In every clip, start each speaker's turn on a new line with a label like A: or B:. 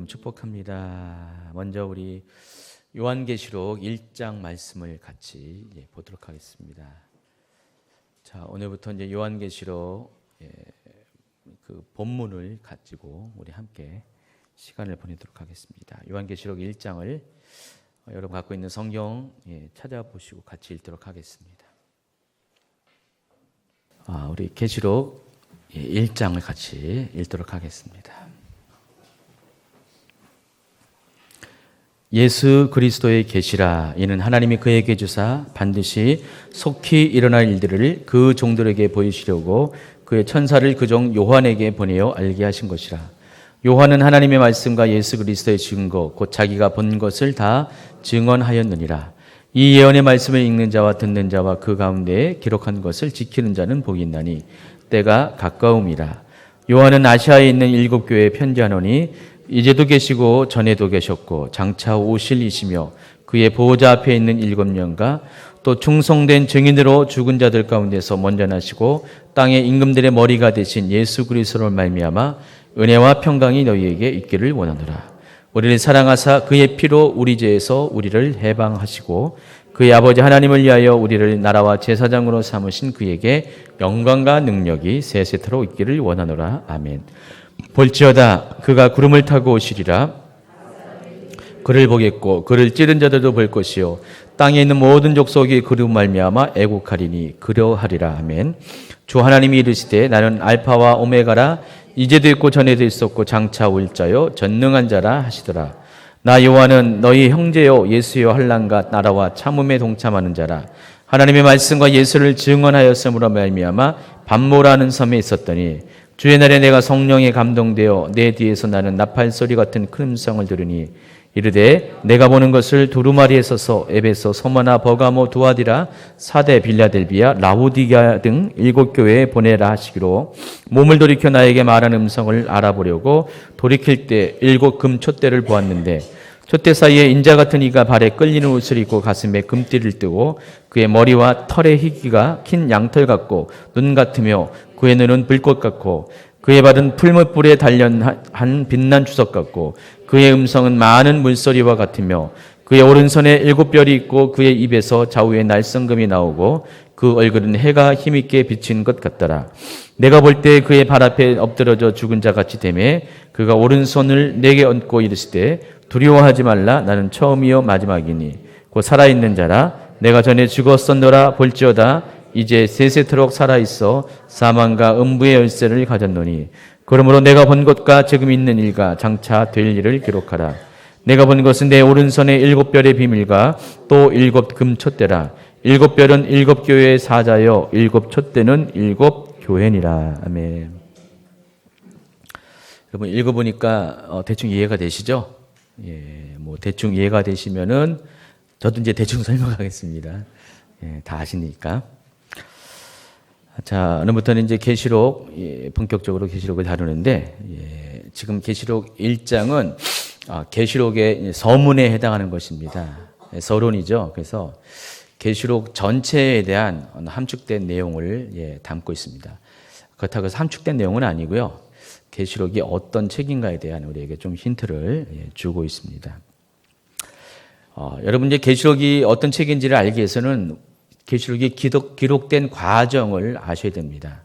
A: 여러분 축복합니다. 먼저 우리 요한계시록 1장 말씀을 같이 보도록 하겠습니다. 자, 오늘부터 이제 요한계시록 그 본문을 가지고 우리 함께 시간을 보내도록 하겠습니다. 요한계시록 1장을 여러분 갖고 있는 성경 찾아보시고 같이 읽도록 하겠습니다. 우리 계시록 1장을 같이 읽도록 하겠습니다. 예수 그리스도의 계시라. 이는 하나님이 그에게 주사 반드시 속히 일어날 일들을 그 종들에게 보이시려고 그의 천사를 그 종 요한에게 보내어 알게 하신 것이라. 요한은 하나님의 말씀과 예수 그리스도의 증거 곧 자기가 본 것을 다 증언하였느니라. 이 예언의 말씀을 읽는 자와 듣는 자와 그 가운데에 기록한 것을 지키는 자는 복이 있나니 때가 가까움이라. 요한은 아시아에 있는 7 교회에 편지하노니 이제도 계시고 전에도 계셨고 장차 오실 이시며 그의 보호자 앞에 있는 7년과 또 충성된 증인으로 죽은 자들 가운데서 먼저 나시고 땅의 임금들의 머리가 되신 예수 그리스도로 말미암아 은혜와 평강이 너희에게 있기를 원하노라. 우리를 사랑하사 그의 피로 우리 죄에서 우리를 해방하시고 그의 아버지 하나님을 위하여 우리를 나라와 제사장으로 삼으신 그에게 영광과 능력이 세세토록 있기를 원하노라. 아멘. 볼지어다 그가 구름을 타고 오시리라. 그를 보겠고 그를 찌른 자들도 볼 것이요 땅에 있는 모든 족속이 그로 말미암아 애국하리니 그러하리라. 아멘. 주 하나님이 이르시되 나는 알파와 오메가라. 이제도 있고 전에도 있었고 장차 올 자요 전능한 자라 하시더라. 나 요한은 너희 형제요 예수여 환난과 나라와 참음에 동참하는 자라. 하나님의 말씀과 예수를 증언하였으므로 말미암아 밤모라는 섬에 있었더니 주의 날에 내가 성령에 감동되어 내 뒤에서 나는 나팔 소리 같은 큰 음성을 들으니 이르되 내가 보는 것을 두루마리에 서서 에베소, 소마나, 버가모, 두아디라, 사데, 빌라델비아, 라우디게아 등 7 교회에 보내라 하시기로 몸을 돌이켜 나에게 말하는 음성을 알아보려고 돌이킬 때 7 금 촛대를 보았는데 촛대 사이에 인자 같은 이가 발에 끌리는 옷을 입고 가슴에 금띠를 뜨고 그의 머리와 털의 희기가 긴 양털 같고 눈 같으며 그의 눈은 불꽃 같고 그의 발은 풀무불에 단련한 빛난 주석 같고 그의 음성은 많은 물소리와 같으며 그의 오른손에 7별이 있고 그의 입에서 좌우에 날성금이 나오고 그 얼굴은 해가 힘있게 비친 것 같더라. 내가 볼 때 그의 발 앞에 엎드러져 죽은 자같이 되매 그가 오른손을 내게 얹고 이르시되 두려워하지 말라. 나는 처음이요 마지막이니 곧 살아있는 자라. 내가 전에 죽었었노라. 볼지어다 이제 세세토록 살아있어 사망과 음부의 열쇠를 가졌노니 그러므로 내가 본 것과 지금 있는 일과 장차 될 일을 기록하라. 내가 본 것은 내 오른손에 7별의 비밀과 또 7 금촛대라. 7별은 7 교회의 사자여 7 촛대는 7 교회니라. 아멘. 여러분 읽어보니까 대충 이해가 되시죠? 뭐 대충 이해가 되시면은 저도 이제 대충 설명하겠습니다. 다 아시니까. 자, 오늘부터는 이제 계시록 본격적으로 계시록을 다루는데 지금 계시록 1장은 계시록의 서문에 해당하는 것입니다. 서론이죠. 그래서 계시록 전체에 대한 함축된 내용을 담고 있습니다. 그렇다고 해서 함축된 내용은 아니고요. 계시록이 어떤 책인가에 대한 우리에게 좀 힌트를 주고 있습니다. 여러분 이제 계시록이 어떤 책인지를 알기 위해서는 계시록이 기록된 과정을 아셔야 됩니다.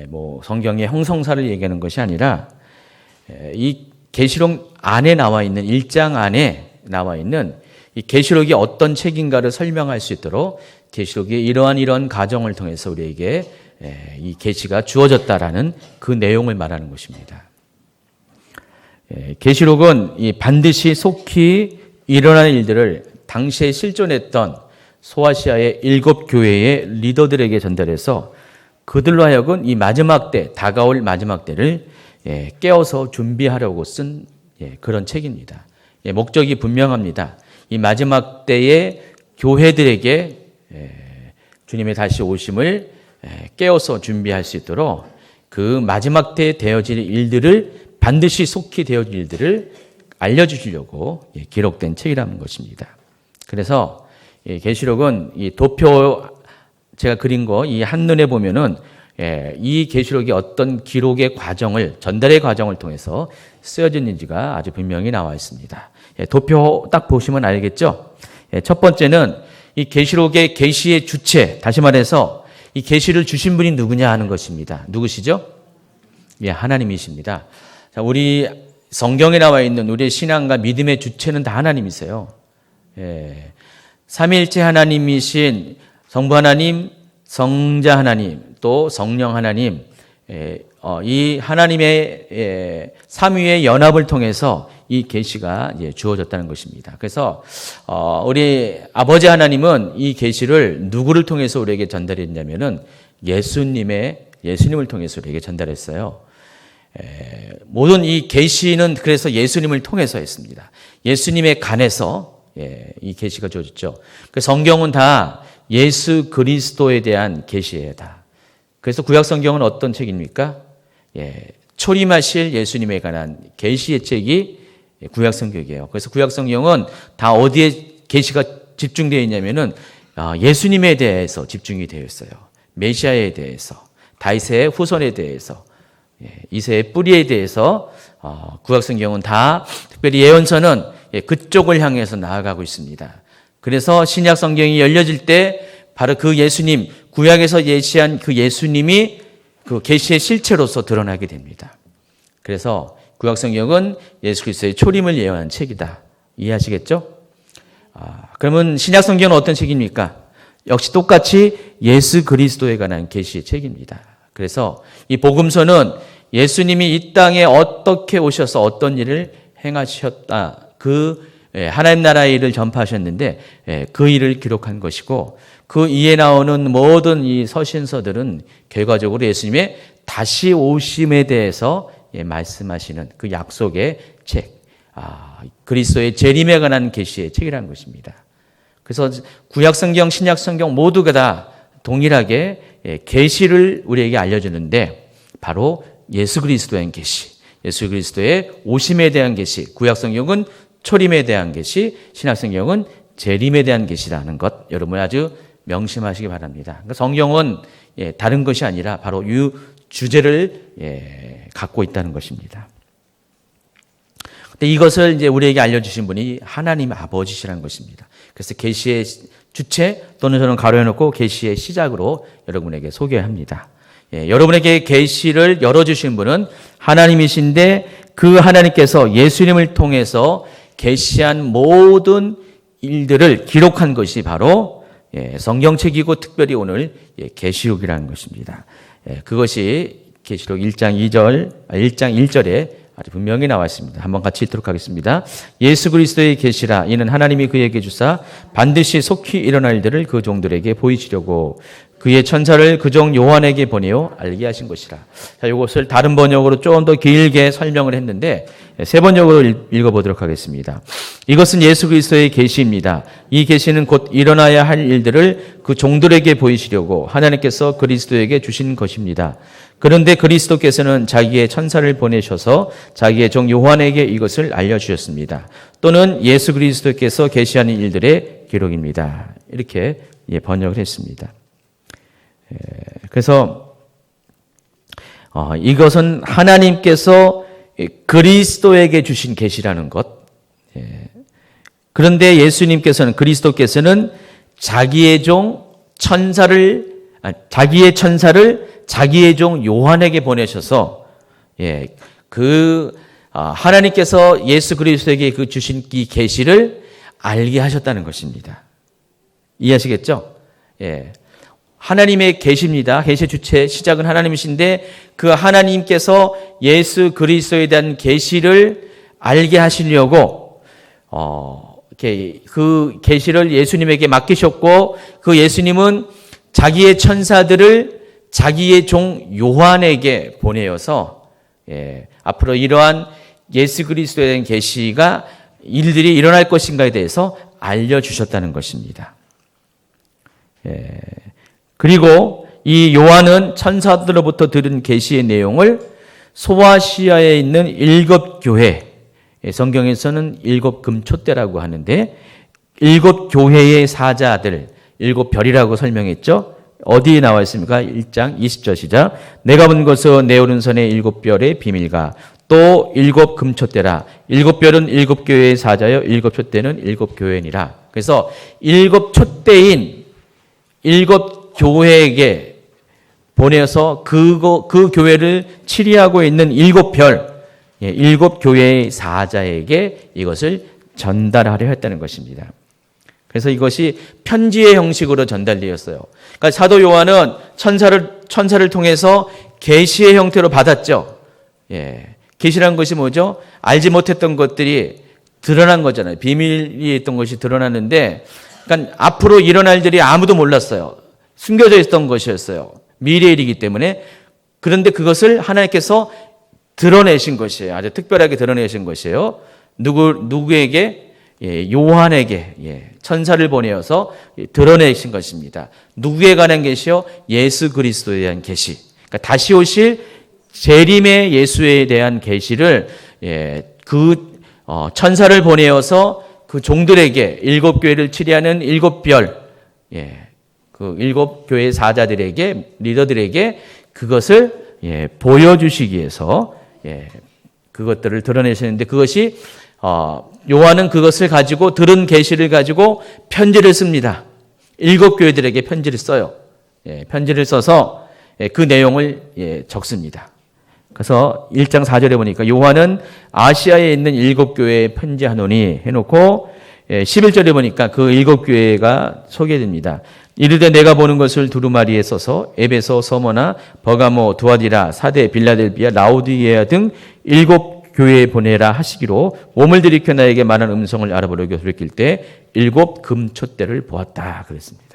A: 뭐 성경의 형성사를 얘기하는 것이 아니라 이 계시록 안에 나와 있는 1장 안에 나와 있는 이 계시록이 어떤 책인가를 설명할 수 있도록 계시록이 이러한 과정을 통해서 우리에게 이 계시가 주어졌다라는 그 내용을 말하는 것입니다. 계시록은 반드시 속히 일어날 일들을 당시에 실존했던 소아시아의 7 교회의 리더들에게 전달해서 그들로 하여금 이 마지막 때, 다가올 마지막 때를 깨워서 준비하려고 쓴 그런 책입니다. 목적이 분명합니다. 이 마지막 때의 교회들에게 주님의 다시 오심을 깨워서 준비할 수 있도록 그 마지막 때에 되어질 일들을 반드시 속히 되어질 일들을 알려주시려고 기록된 책이라는 것입니다. 그래서 계시록은 이 도표 제가 그린 거 이 한눈에 보면은 이 계시록이 어떤 기록의 과정을, 전달의 과정을 통해서 쓰여졌는지가 아주 분명히 나와 있습니다. 도표 딱 보시면 알겠죠? 첫 번째는 이 계시록의 계시의 주체, 다시 말해서 이 계시를 주신 분이 누구냐 하는 것입니다. 누구시죠? 하나님이십니다. 자, 우리 성경에 나와 있는 우리의 신앙과 믿음의 주체는 다 하나님이세요. 삼위일체 하나님이신 성부 하나님, 성자 하나님, 또 성령 하나님, 이 하나님의 삼위의 연합을 통해서 이 계시가 주어졌다는 것입니다. 그래서 우리 아버지 하나님은 이 계시를 누구를 통해서 우리에게 전달했냐면은 예수님을 통해서 우리에게 전달했어요. 모든 이 계시는 그래서 예수님을 통해서 했습니다. 예수님의 간에서 이 계시가 주어졌죠. 그 성경은 다 예수 그리스도에 대한 계시예요, 다. 그래서 구약 성경은 어떤 책입니까? 초림하실 예수님에 관한 계시의 책이 구약 성경이에요. 그래서 구약 성경은 다 어디에 계시가 집중되어 있냐면은 예수님에 대해서 집중이 되어 있어요. 메시아에 대해서, 다윗의 후손에 대해서, 이새의 뿌리에 대해서 구약 성경은 다, 특별히 예언서는 그쪽을 향해서 나아가고 있습니다. 그래서 신약 성경이 열려질 때 바로 그 예수님, 구약에서 예시한 그 예수님이 그 계시의 실체로서 드러나게 됩니다. 그래서 구약 성경은 예수 그리스도의 초림을 예언한 책이다. 이해하시겠죠? 그러면 신약 성경은 어떤 책입니까? 역시 똑같이 예수 그리스도에 관한 계시의 책입니다. 그래서 이 복음서는 예수님이 이 땅에 어떻게 오셔서 어떤 일을 행하셨다, 그 하나님 나라의 일을 전파하셨는데 그 일을 기록한 것이고, 그 이에 나오는 모든 이 서신서들은 결과적으로 예수님의 다시 오심에 대해서 말씀하시는 그 약속의 책, 그리스도의 재림에 관한 계시의 책이라는 것입니다. 그래서 구약 성경, 신약 성경 모두가 다 동일하게 계시를 우리에게 알려주는데, 바로 예수 그리스도에 대한 계시, 예수 그리스도의 오심에 대한 계시, 구약 성경은 초림에 대한 계시, 신약 성경은 재림에 대한 계시라는 것, 여러분 아주 명심하시기 바랍니다. 그러니까 성경은 다른 것이 아니라 바로 이 주제를 갖고 있다는 것입니다. 근데 이것을 이제 우리에게 알려주신 분이 하나님 아버지시라는 것입니다. 그래서 계시의 주체, 또는 저는 가로해놓고 계시의 시작으로 여러분에게 소개합니다. 여러분에게 계시를 열어주신 분은 하나님이신데, 그 하나님께서 예수님을 통해서 계시한 모든 일들을 기록한 것이 바로 성경책이고, 특별히 오늘 계시록이라는 것입니다. 그것이 계시록 1장 1절에 아주 분명히 나와 있습니다. 한번 같이 읽도록 하겠습니다. 예수 그리스도의 계시라. 이는 하나님이 그에게 주사 반드시 속히 일어날 일들을 그 종들에게 보이시려고 그의 천사를 그 종 요한에게 보내어 알게 하신 것이라. 자, 이것을 다른 번역으로 좀 더 길게 설명을 했는데 세 번역으로 읽어보도록 하겠습니다. 이것은 예수 그리스도의 계시입니다. 이 계시는 곧 일어나야 할 일들을 그 종들에게 보이시려고 하나님께서 그리스도에게 주신 것입니다. 그런데 그리스도께서는 자기의 천사를 보내셔서 자기의 종 요한에게 이것을 알려주셨습니다. 또는 예수 그리스도께서 계시하는 일들의 기록입니다. 이렇게 번역을 했습니다. 그래서 이것은 하나님께서 그리스도에게 주신 계시라는 것. 그런데 예수님께서는, 그리스도께서는 자기의 천사를 자기의 종 요한에게 보내셔서 하나님께서 예수 그리스도에게 그 주신 이 계시를 알게 하셨다는 것입니다. 이해하시겠죠? 하나님의 계시입니다. 계시의 주체, 시작은 하나님이신데 그 하나님께서 예수 그리스도에 대한 계시를 알게 하시려고 그 계시를 예수님에게 맡기셨고, 그 예수님은 자기의 천사들을 자기의 종 요한에게 보내어서 앞으로 이러한 예수 그리스도에 대한 계시가 일들이 일어날 것인가에 대해서 알려주셨다는 것입니다. 그리고 이 요한은 천사들로부터 들은 계시의 내용을 소아시아에 있는 7교회, 성경에서는 7금초대라고 하는데 7교회의 사자들, 7별이라고 설명했죠. 어디에 나와 있습니까? 1장 20절 시작. 내가 본 것은 내 오른손에 7별의 비밀과 또 7 금촛대라. 7별은 7교회의 사자여 7 촛대는 7 교회니라. 그래서 7 촛대인 7 교회에게 보내서 그 교회를 치리하고 있는 7별, 7 교회의 사자에게 이것을 전달하려 했다는 것입니다. 그래서 이것이 편지의 형식으로 전달되었어요. 그러니까 사도 요한은 천사를 통해서 계시의 형태로 받았죠. 계시라는 것이 뭐죠? 알지 못했던 것들이 드러난 거잖아요. 비밀이 있던 것이 드러났는데, 그러니까 앞으로 일어날 일들이 아무도 몰랐어요. 숨겨져 있던 것이었어요. 미래의 일이기 때문에. 그런데 그것을 하나님께서 드러내신 것이에요. 아주 특별하게 드러내신 것이에요. 누구에게? 요한에게 천사를 보내어서 드러내신 것입니다. 누구에 관한 계시요? 예수 그리스도에 대한 계시. 그러니까 다시 오실 재림의 예수에 대한 계시를 천사를 보내어서 그 종들에게 7 교회를 치리하는 7별, 그 7 교회 사자들에게, 리더들에게 그것을 보여주시기 위해서 그것들을 드러내시는데, 그것이 요한은 그것을 가지고 들은 계시를 가지고 편지를 씁니다. 7 교회들에게 편지를 써요. 편지를 써서 그 내용을 적습니다. 그래서 1장 4절에 보니까 요한은 아시아에 있는 7 교회에 편지하노니 해놓고 11절에 보니까 그 7 교회가 소개됩니다. 이르되 내가 보는 것을 두루마리에 써서 에베소, 서머나, 버가모, 두아디라, 사데, 빌라델비아, 라오디게아 등 7 교회에 보내라 하시기로 몸을 들이켜 나에게 말한 음성을 알아보려고 돌이킬 때 7 금촛대를 보았다 그랬습니다.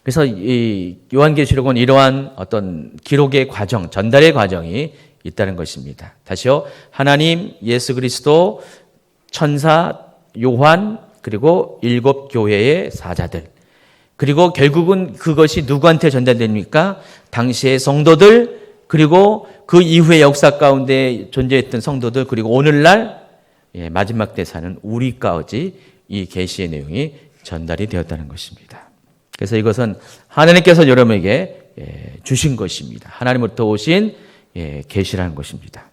A: 그래서 이 요한계시록은 이러한 어떤 기록의 과정, 전달의 과정이 있다는 것입니다. 다시요. 하나님, 예수 그리스도, 천사, 요한, 그리고 7 교회의 사자들. 그리고 결국은 그것이 누구한테 전달됩니까? 당시의 성도들, 그리고 그 이후의 역사 가운데 존재했던 성도들, 그리고 오늘날 마지막 때 사는 우리까지 이 계시의 내용이 전달이 되었다는 것입니다. 그래서 이것은 하나님께서 여러분에게 주신 것입니다. 하나님으로부터 오신 계시라는 것입니다.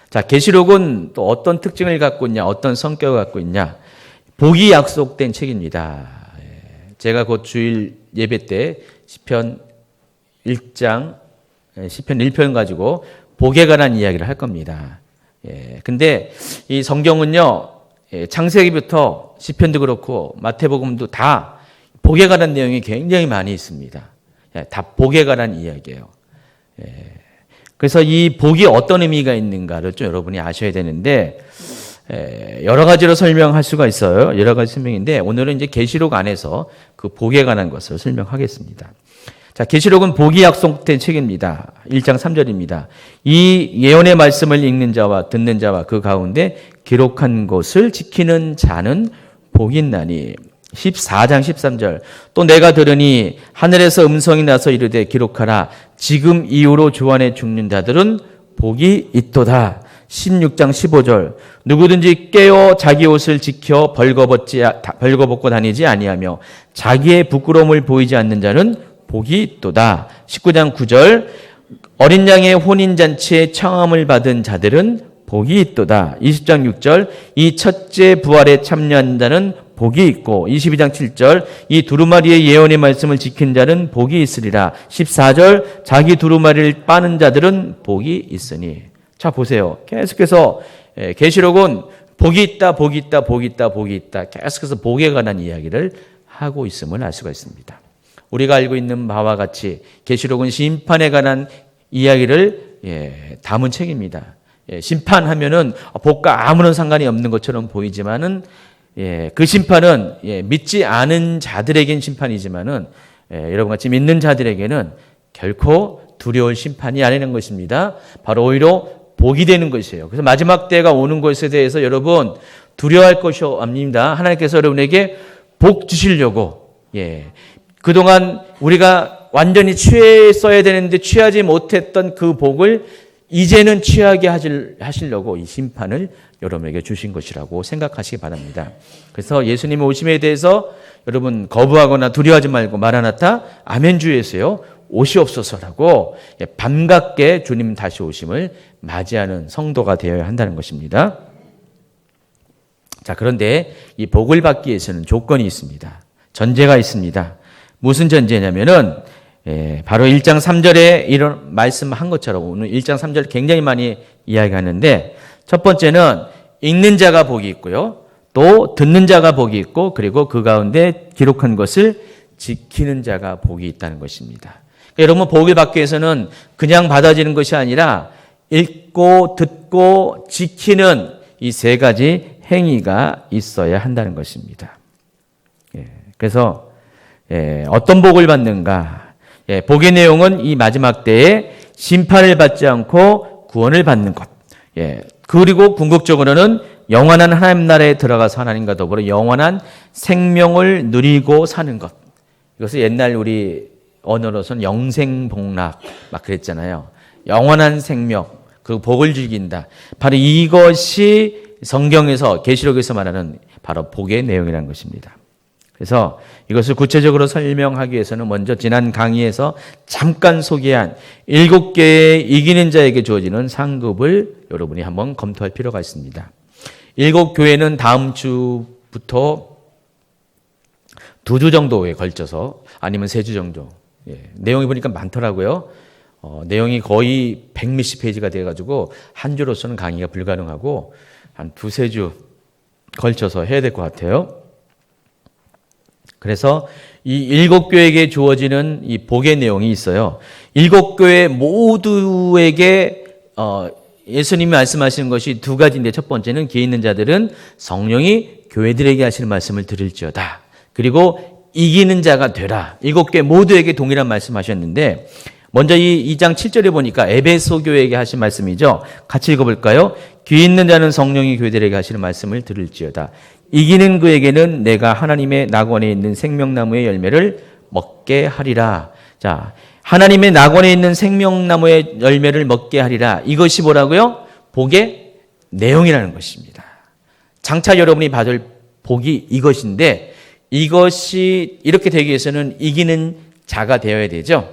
A: 자, 계시록은 또 어떤 특징을 갖고 있냐, 어떤 성격을 갖고 있냐? 복이 약속된 책입니다. 제가 곧 주일 예배 때 시편 1장, 시편 1편 가지고 복에 관한 이야기를 할 겁니다. 근데 이 성경은요, 창세기부터 시편도 그렇고 마태복음도 다 복에 관한 내용이 굉장히 많이 있습니다. 다 복에 관한 이야기예요. 그래서 이 복이 어떤 의미가 있는가를 좀 여러분이 아셔야 되는데, 여러 가지로 설명할 수가 있어요. 여러 가지 설명인데, 오늘은 이제 계시록 안에서 그 복에 관한 것을 설명하겠습니다. 자, 계시록은 복이 약속된 책입니다. 1장 3절입니다. 이 예언의 말씀을 읽는 자와 듣는 자와 그 가운데 기록한 것을 지키는 자는 복이 있나니. 14장 13절. 또 내가 들으니 하늘에서 음성이 나서 이르되 기록하라. 지금 이후로 주 안에 죽는 자들은 복이 있도다. 16장 15절. 누구든지 깨어 자기 옷을 지켜 벌거벗고 다니지 아니하며 자기의 부끄러움을 보이지 않는 자는 복이 있도다. 19장 9절. 어린 양의 혼인잔치에 청함을 받은 자들은 복이 있도다. 20장 6절. 이 첫째 부활에 참여한 자는 복이 있고. 22장 7절. 이 두루마리의 예언의 말씀을 지킨 자는 복이 있으리라. 14절. 자기 두루마리를 빠는 자들은 복이 있으니. 자, 보세요. 계속해서 계시록은 복이 있다, 복이 있다, 복이 있다, 복이 있다. 계속해서 복에 관한 이야기를 하고 있음을 알 수가 있습니다. 우리가 알고 있는 바와 같이 계시록은 심판에 관한 이야기를 담은 책입니다. 심판하면은 복과 아무런 상관이 없는 것처럼 보이지만은 그 심판은 믿지 않은 자들에겐 심판이지만은 여러분 같이 믿는 자들에게는 결코 두려울 심판이 아니라는 것입니다. 바로 오히려 복이 되는 것이에요. 그래서 마지막 때가 오는 것에 대해서 여러분 두려워할 것이 아닙니다. 하나님께서 여러분에게 복 주시려고 그동안 우리가 완전히 취했어야 되는데 취하지 못했던 그 복을 이제는 취하게 하시려고 이 심판을 여러분에게 주신 것이라고 생각하시기 바랍니다. 그래서 예수님의 오심에 대해서 여러분 거부하거나 두려워하지 말고 마라나타 아멘 주 예수여 오시옵소서라고 반갑게 주님 다시 오심을 맞이하는 성도가 되어야 한다는 것입니다. 자, 그런데 이 복을 받기 위해서는 조건이 있습니다. 전제가 있습니다. 무슨 전제냐면은 바로 1장 3절에 이런 말씀한 것처럼 오늘 1장 3절 굉장히 많이 이야기하는데 첫 번째는 읽는 자가 복이 있고요. 또 듣는 자가 복이 있고 그리고 그 가운데 기록한 것을 지키는 자가 복이 있다는 것입니다. 여러분 복을 받기 위해서는 그냥 받아지는 것이 아니라 읽고 듣고 지키는 이 세 가지 행위가 있어야 한다는 것입니다. 그래서 어떤 복을 받는가? 복의 내용은 이 마지막 때에 심판을 받지 않고 구원을 받는 것. 그리고 궁극적으로는 영원한 하나님 나라에 들어가서 하나님과 더불어 영원한 생명을 누리고 사는 것. 이것을 옛날 우리 언어로서는 영생복락 막 그랬잖아요. 영원한 생명, 그 복을 즐긴다. 바로 이것이 성경에서 계시록에서 말하는 바로 복의 내용이라는 것입니다. 그래서 이것을 구체적으로 설명하기 위해서는 먼저 지난 강의에서 잠깐 소개한 7개의 이기는 자에게 주어지는 상급을 여러분이 한번 검토할 필요가 있습니다. 7교회는 다음 주부터 2주 정도에 걸쳐서 아니면 3주 정도 내용이 보니까 많더라고요. 내용이 거의 100몇십 페이지가 돼가지고 한 주로서는 강의가 불가능하고 한 2-3주 걸쳐서 해야 될 것 같아요. 그래서 이 7교회에게 주어지는 이 복의 내용이 있어요. 7교회 모두에게 예수님이 말씀하시는 것이 2가지인데 첫 번째는 귀에 있는 자들은 성령이 교회들에게 하시는 말씀을 들을지어다. 그리고 이기는 자가 되라. 7교회 모두에게 동일한 말씀하셨는데 먼저 이 2장 7절에 보니까 에베소 교회에게 하신 말씀이죠. 같이 읽어볼까요? 귀 있는 자는 성령이 교회들에게 하시는 말씀을 들을지어다. 이기는 그에게는 내가 하나님의 낙원에 있는 생명나무의 열매를 먹게 하리라. 자, 하나님의 낙원에 있는 생명나무의 열매를 먹게 하리라. 이것이 뭐라고요? 복의 내용이라는 것입니다. 장차 여러분이 받을 복이 이것인데 이것이 이렇게 되기 위해서는 이기는 자가 되어야 되죠.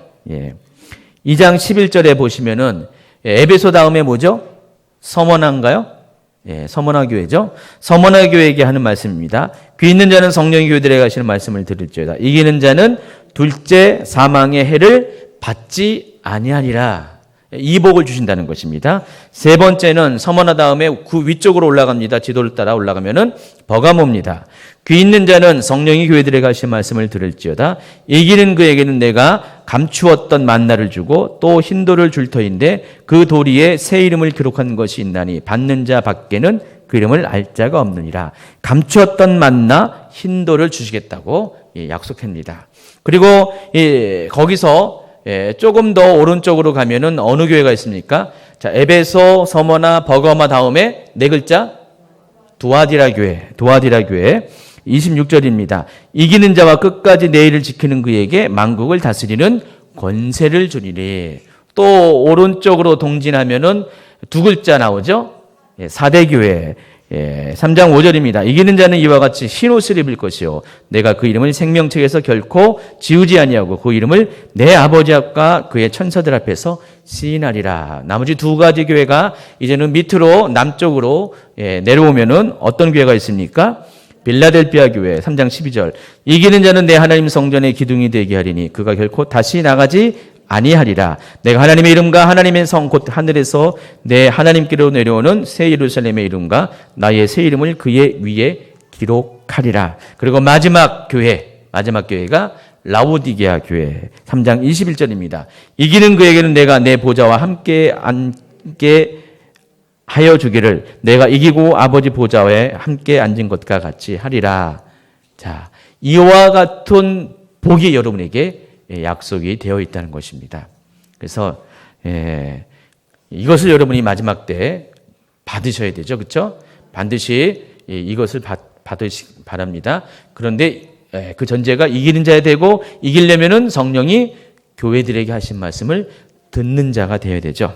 A: 2장 11절에 보시면은 에베소 다음에 뭐죠? 서머나인가요? 서머나 교회죠. 서머나 교회에게 하는 말씀입니다. 귀 있는 자는 성령이 교회들에게 하시는 말씀을 들을지어다. 이기는 자는 둘째 사망의 해를 받지 아니하리라. 이 복을 주신다는 것입니다. 세 번째는 서머나 다음에 그 위쪽으로 올라갑니다. 지도를 따라 올라가면은 버가모입니다. 귀 있는 자는 성령이 교회들에게 하신 말씀을 들을지어다. 이기는 그에게는 내가 감추었던 만나를 주고 또 흰돌을 줄 터인데 그 도리에 새 이름을 기록한 것이 있나니 받는 자 밖에는 그 이름을 알 자가 없느니라. 감추었던 만나 흰돌을 주시겠다고 약속합니다. 그리고 거기서 조금 더 오른쪽으로 가면은 어느 교회가 있습니까? 자, 에베소, 서머나, 버가마 다음에 4글자 두아디라 교회. 26절입니다. 이기는 자와 끝까지 내 일을 지키는 그에게 만국을 다스리는 권세를 주리니. 또 오른쪽으로 동진하면은 2글자 나오죠? 4대 교회. 3장 5절입니다. 이기는 자는 이와 같이 흰 옷을 입을 것이요 내가 그 이름을 생명책에서 결코 지우지 아니하고 그 이름을 내 아버지 앞과 그의 천사들 앞에서 시인하리라. 나머지 2가지 교회가 이제는 밑으로 남쪽으로 내려오면은 어떤 교회가 있습니까? 빌라델피아 교회 3장 12절. 이기는 자는 내 하나님 성전의 기둥이 되게 하리니 그가 결코 다시 나가지 아니하리라. 내가 하나님의 이름과 하나님의 성 곧 하늘에서 내 하나님께로 내려오는 새 예루살렘의 이름과 나의 새 이름을 그의 위에 기록하리라. 그리고 마지막 교회가 라오디게아 교회 3장 21절입니다. 이기는 그에게는 내가 내 보좌와 함께 앉게 하여 주기를 내가 이기고 아버지 보좌에 함께 앉은 것과 같이 하리라. 자, 이와 같은 복이 여러분에게 약속이 되어 있다는 것입니다. 그래서 이것을 여러분이 마지막 때 받으셔야 되죠. 그렇죠? 반드시 이것을 받으시기 바랍니다. 그런데 그 전제가 이기는 자야 되고 이기려면은 성령이 교회들에게 하신 말씀을 듣는 자가 되어야 되죠.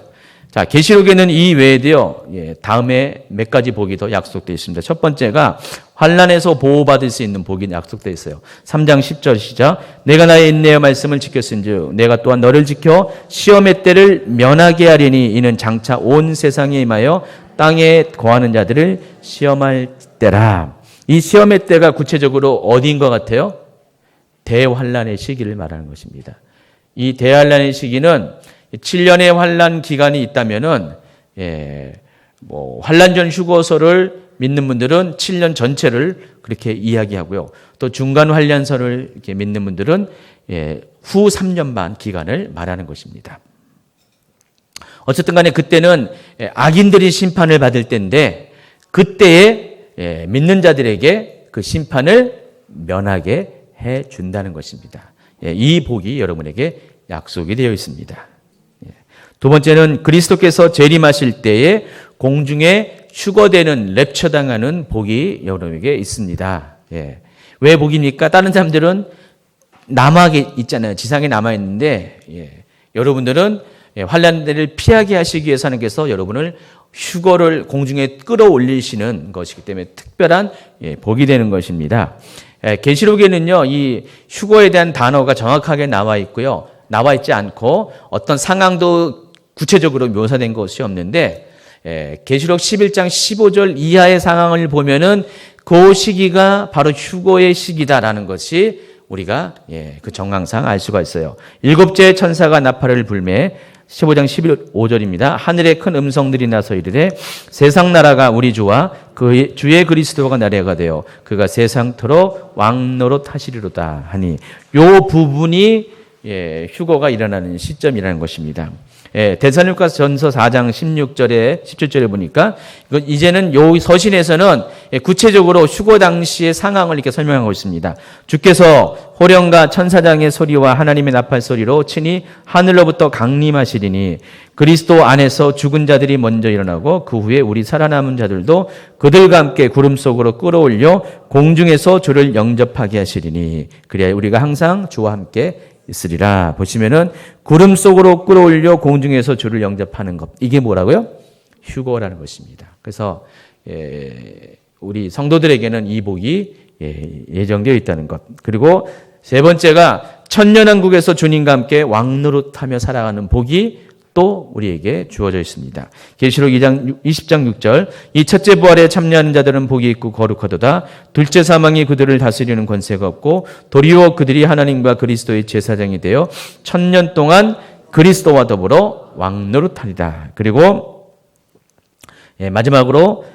A: 자, 계시록에는 이 외에도요, 다음에 몇 가지 복이 더 약속되어 있습니다. 첫 번째가 환난에서 보호받을 수 있는 복이 약속되어 있어요. 3장 10절 시작. 내가 나의 인내의 말씀을 지켰은즉 내가 또한 너를 지켜 시험의 때를 면하게 하리니 이는 장차 온 세상에 임하여 땅에 거하는 자들을 시험할 때라. 이 시험의 때가 구체적으로 어디인 것 같아요? 대환난의 시기를 말하는 것입니다. 이 대환난의 시기는 7년의 환난 기간이 있다면은 환난 전 휴거서를 믿는 분들은 7년 전체를 그렇게 이야기하고요. 또 중간 환난서를 이렇게 믿는 분들은 후 3년 반 기간을 말하는 것입니다. 어쨌든 간에 그때는 악인들이 심판을 받을 때인데 그때에 믿는 자들에게 그 심판을 면하게 해 준다는 것입니다. 이 복이 여러분에게 약속이 되어 있습니다. 두 번째는 그리스도께서 재림하실 때에 공중에 휴거되는 랩처당하는 복이 여러분에게 있습니다. 왜 복입니까? 다른 사람들은 남아 있잖아요. 지상에 남아 있는데 여러분들은 환난들을 피하게 하시기 위해서 하나님께서 여러분을 휴거를 공중에 끌어올리시는 것이기 때문에 특별한 복이 되는 것입니다. 계시록에는요, 이 휴거에 대한 단어가 정확하게 나와 있고요. 나와 있지 않고 어떤 상황도 구체적으로 묘사된 것이 없는데 계시록 11장 15절 이하의 상황을 보면은 그 시기가 바로 휴거의 시기다라는 것이 우리가 그 정황상 알 수가 있어요. 일곱째 천사가 나팔을 불매 15장 15절입니다. 하늘에 큰 음성들이 나서 이르되 세상 나라가 우리 주와 그 주의 그리스도가 나라가 되어 그가 세상토록 왕노릇 하시리로다 하니 요 부분이 휴거가 일어나는 시점이라는 것입니다. 데살로니가서 전서 4장 16절에 17절에 보니까 이제는 요 서신에서는 구체적으로 휴거 당시의 상황을 이렇게 설명하고 있습니다. 주께서 호령과 천사장의 소리와 하나님의 나팔 소리로 친히 하늘로부터 강림하시리니 그리스도 안에서 죽은 자들이 먼저 일어나고 그 후에 우리 살아남은 자들도 그들과 함께 구름 속으로 끌어올려 공중에서 주를 영접하게 하시리니 그래야 우리가 항상 주와 함께 있으리라. 보시면은 구름 속으로 끌어올려 공중에서 주를 영접하는 것. 이게 뭐라고요? 휴거라는 것입니다. 그래서 우리 성도들에게는 이 복이 예정되어 있다는 것. 그리고 세 번째가 천년왕국에서 주님과 함께 왕노릇하며 살아가는 복이 또 우리에게 주어져 있습니다. 계시록 2장 20장 6절 이 첫째 부활에 참여하는 자들은 복이 있고 거룩하도다. 둘째 사망이 그들을 다스리는 권세가 없고 도리어 그들이 하나님과 그리스도의 제사장이 되어 천년 동안 그리스도와 더불어 왕노릇하리다. 그리고 마지막으로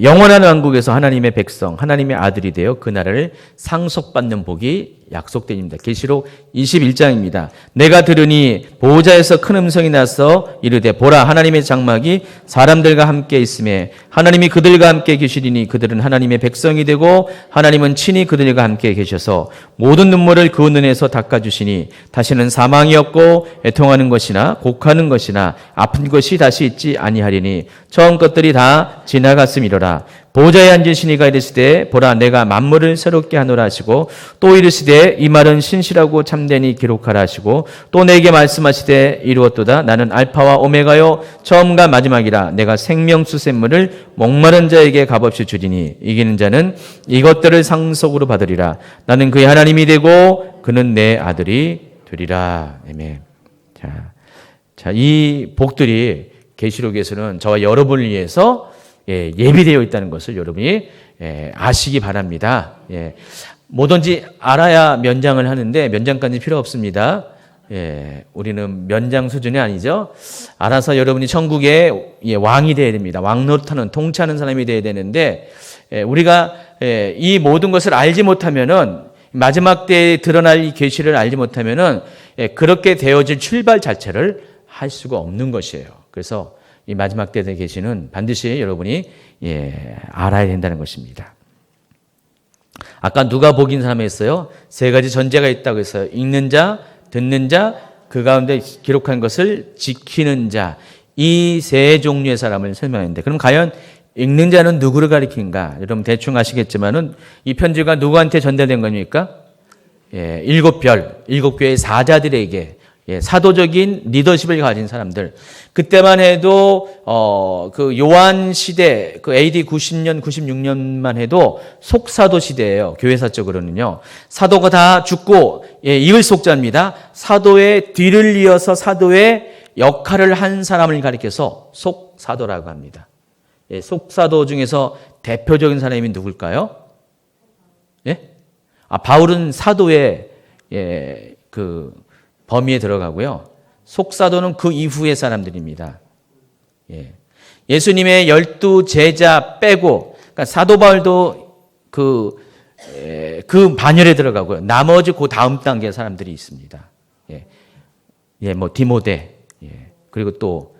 A: 영원한 왕국에서 하나님의 백성, 하나님의 아들이 되어 그 나라를 상속받는 복이 약속됩니다. 계시록 21장입니다. 내가 들으니 보호자에서 큰 음성이 나서 이르되 보라 하나님의 장막이 사람들과 함께 있음에 하나님이 그들과 함께 계시리니 그들은 하나님의 백성이 되고 하나님은 친히 그들과 함께 계셔서 모든 눈물을 그 눈에서 닦아주시니 다시는 사망이 없고 애통하는 것이나 곡하는 것이나 아픈 것이 다시 있지 아니하리니 처음 것들이 다 지나갔음이로라. 보좌에 앉으신 이가 이르시되 보라 내가 만물을 새롭게 하노라 하시고 또 이르시되 이 말은 신실하고 참되니 기록하라 하시고 또 내게 말씀하시되 이루었도다. 나는 알파와 오메가요 처음과 마지막이라. 내가 생명수 샘물을 목마른 자에게 값없이 주리니 이기는 자는 이것들을 상속으로 받으리라. 나는 그의 하나님이 되고 그는 내 아들이 되리라. 아멘. 자, 이 복들이 계시록에서는 저와 여러분을 위해서 예비되어 있다는 것을 여러분이 아시기 바랍니다. 뭐든지 알아야 면장을 하는데 면장까지 필요 없습니다. 우리는 면장 수준이 아니죠. 알아서 여러분이 천국의 왕이 되어야 됩니다. 왕노릇하는 통치하는 사람이 되어야 되는데 우리가 이 모든 것을 알지 못하면은 마지막 때에 드러날 이 계시를 알지 못하면은 그렇게 되어질 출발 자체를 할 수가 없는 것이에요. 그래서 이 마지막 때에 계시는 반드시 여러분이 알아야 된다는 것입니다. 아까 누가 복인 사람이 했어요? 세 가지 전제가 있다고 했어요. 읽는 자, 듣는 자, 그 가운데 기록한 것을 지키는 자. 이 세 종류의 사람을 설명했는데 그럼 과연 읽는 자는 누구를 가리킨가? 여러분 대충 아시겠지만은 이 편지가 누구한테 전달된 겁니까? 일곱 교회의 사자들에게 사도적인 리더십을 가진 사람들. 그때만 해도 그 요한 시대, 그 AD 90년, 96년만 해도 속사도 시대예요. 교회사적으로는요. 사도가 다 죽고 이을 속자입니다. 사도의 뒤를 이어서 사도의 역할을 한 사람을 가리켜서 속사도라고 합니다. 속사도 중에서 대표적인 사람이 누굴까요? 바울은 사도의 그 범위에 들어가고요. 속사도는 그 이후의 사람들입니다. 예수님의 12 제자 빼고, 그러니까 사도 바울도 그 반열에 들어가고요. 나머지 그 다음 단계의 사람들이 있습니다. 뭐 디모데, 그리고 또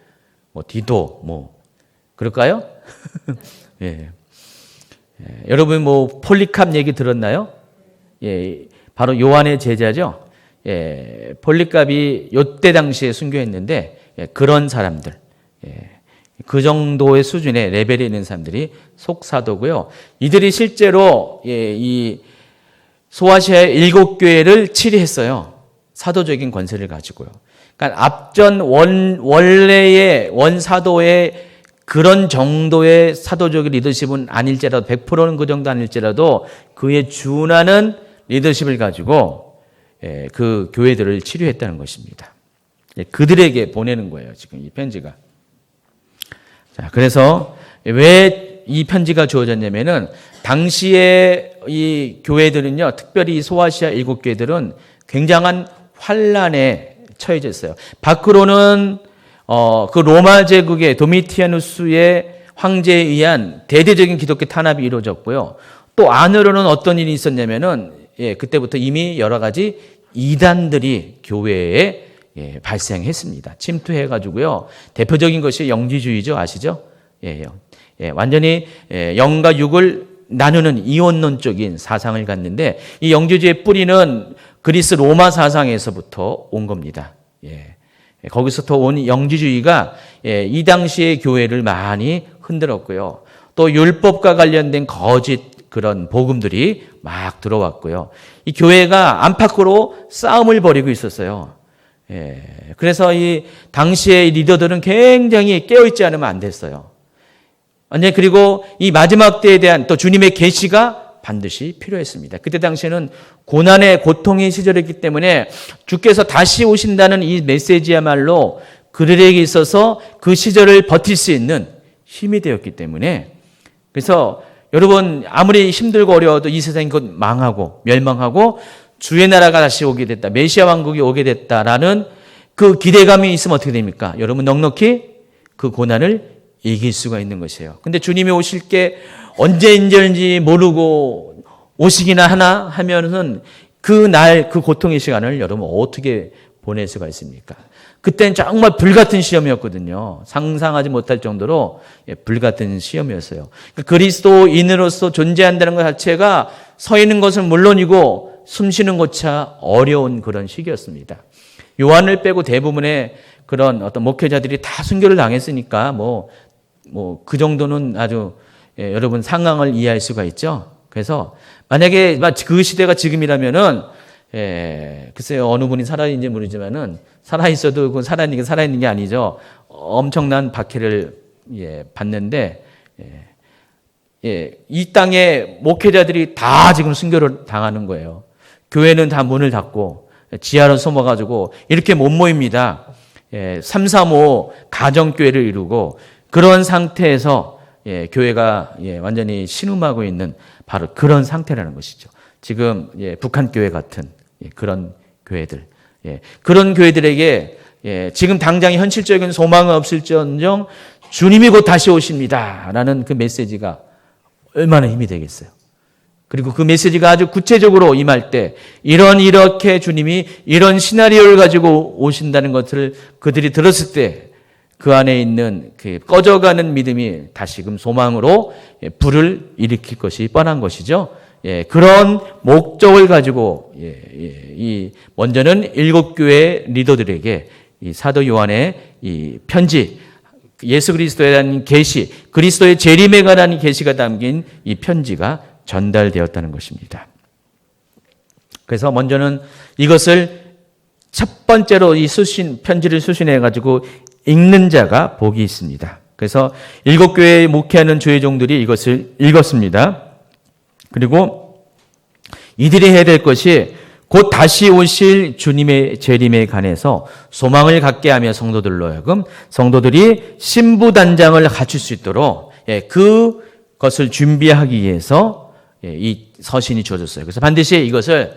A: 뭐 디도, 뭐 그럴까요? 여러분 뭐 폴리캅 얘기 들었나요? 바로 요한의 제자죠. 폴리캅이 요때 당시에 순교했는데 그런 사람들, 그 정도의 수준의 레벨에 있는 사람들이 속사도고요. 이들이 실제로 이 소아시아의 7교회를 치리했어요. 사도적인 권세를 가지고요. 그러니까 앞전 원래의 원사도의 그런 정도의 사도적인 리더십은 아닐지라도 100%는 그 정도 아닐지라도 그에 준하는 리더십을 가지고 그 교회들을 치료했다는 것입니다. 그들에게 보내는 거예요. 지금 이 편지가. 자, 그래서 왜 이 편지가 주어졌냐면은 당시에 이 교회들은요, 특별히 소아시아 7교회들은 굉장한 환란에 처해져 있어요. 밖으로는 그 로마 제국의 도미티아누스의 황제에 의한 대대적인 기독교 탄압이 이루어졌고요. 또 안으로는 어떤 일이 있었냐면은 그때부터 이미 여러 가지 이단들이 교회에 발생했습니다. 침투해가지고요. 대표적인 것이 영지주의죠. 아시죠? 완전히 영과 육을 나누는 이원론적인 사상을 갖는데 이 영지주의의 뿌리는 그리스 로마 사상에서부터 온 겁니다. 거기서부터 온 영지주의가 이 당시의 교회를 많이 흔들었고요. 또 율법과 관련된 거짓 그런 복음들이 막 들어왔고요. 이 교회가 안팎으로 싸움을 벌이고 있었어요. 그래서 이 당시의 리더들은 굉장히 깨어있지 않으면 안 됐어요. 그리고 이 마지막 때에 대한 또 주님의 계시가 반드시 필요했습니다. 그때 당시에는 고난의 고통의 시절이었기 때문에 주께서 다시 오신다는 이 메시지야말로 그들에게 있어서 그 시절을 버틸 수 있는 힘이 되었기 때문에 그래서 여러분 아무리 힘들고 어려워도 이 세상이 곧 망하고 멸망하고 주의 나라가 다시 오게 됐다. 메시아 왕국이 오게 됐다라는 그 기대감이 있으면 어떻게 됩니까? 여러분 넉넉히 그 고난을 이길 수가 있는 것이에요. 근데 주님이 오실 게 언제인지 모르고 오시기나 하나 하면은 그날 그 고통의 시간을 여러분 어떻게 보낼 수가 있습니까? 그때는 정말 불같은 시험이었거든요. 상상하지 못할 정도로 불같은 시험이었어요. 그리스도인으로서 존재한다는 것 자체가 서 있는 것은 물론이고 숨 쉬는 것차 어려운 그런 시기였습니다. 요한을 빼고 대부분의 그런 어떤 목회자들이 다 순교를 당했으니까 그 정도는 아주 여러분 상황을 이해할 수가 있죠. 그래서 만약에 그 시대가 지금이라면은 글쎄요 어느 분이 살아있는지 모르지만은 살아있어도 그건 살아있는 게 아니죠. 엄청난 박해를 받는데 이 땅에 목회자들이 다 지금 순교를 당하는 거예요. 교회는 다 문을 닫고 지하로 숨어가지고 이렇게 못 모입니다. 335 가정교회를 이루고 그런 상태에서 교회가 완전히 신음하고 있는 바로 그런 상태라는 것이죠. 지금 북한 교회 같은 그런 교회들, 그런 교회들에게 지금 당장 현실적인 소망은 없을지언정 주님이 곧 다시 오십니다라는 그 메시지가 얼마나 힘이 되겠어요. 그리고 그 메시지가 아주 구체적으로 임할 때 이렇게 주님이 이런 시나리오를 가지고 오신다는 것을 그들이 들었을 때 그 안에 있는 그 꺼져가는 믿음이 다시금 소망으로 불을 일으킬 것이 뻔한 것이죠. 그런 목적을 가지고 먼저는 7교회 리더들에게 이 사도 요한의 이 편지, 예수 그리스도에 대한 계시, 그리스도의 재림에 관한 계시가 담긴 이 편지가 전달되었다는 것입니다. 그래서 먼저는 이것을 첫 번째로 이 편지를 수신해가지고 읽는 자가 복이 있습니다. 그래서 7교회에 목회하는 주의 종들이 이것을 읽었습니다. 그리고 이들이 해야 될 것이 곧 다시 오실 주님의 재림에 관해서 소망을 갖게 하며 성도들로 하여금 성도들이 신부단장을 갖출 수 있도록 그것을 준비하기 위해서 이 서신이 주어졌어요. 그래서 반드시 이것을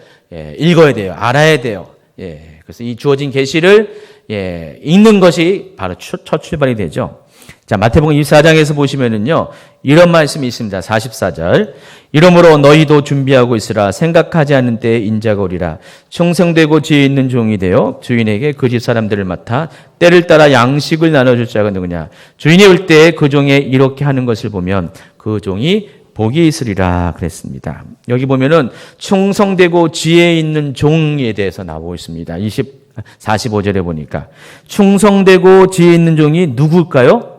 A: 읽어야 돼요. 알아야 돼요. 그래서 이 주어진 계시를 읽는 것이 바로 첫 출발이 되죠. 자, 마태복음 24장에서 보시면은요, 이런 말씀이 있습니다. 44절. 이러므로 너희도 준비하고 있으라. 생각하지 않는 때에 인자가 오리라. 충성되고 지혜 있는 종이 되어 주인에게 그 집 사람들을 맡아 때를 따라 양식을 나눠줄 자가 누구냐. 주인이 올 때 그 종에 이렇게 하는 것을 보면 그 종이 복이 있으리라 그랬습니다. 여기 보면은 충성되고 지혜 있는 종에 대해서 나오고 있습니다. 45절에 보니까 충성되고 지혜 있는 종이 누굴까요?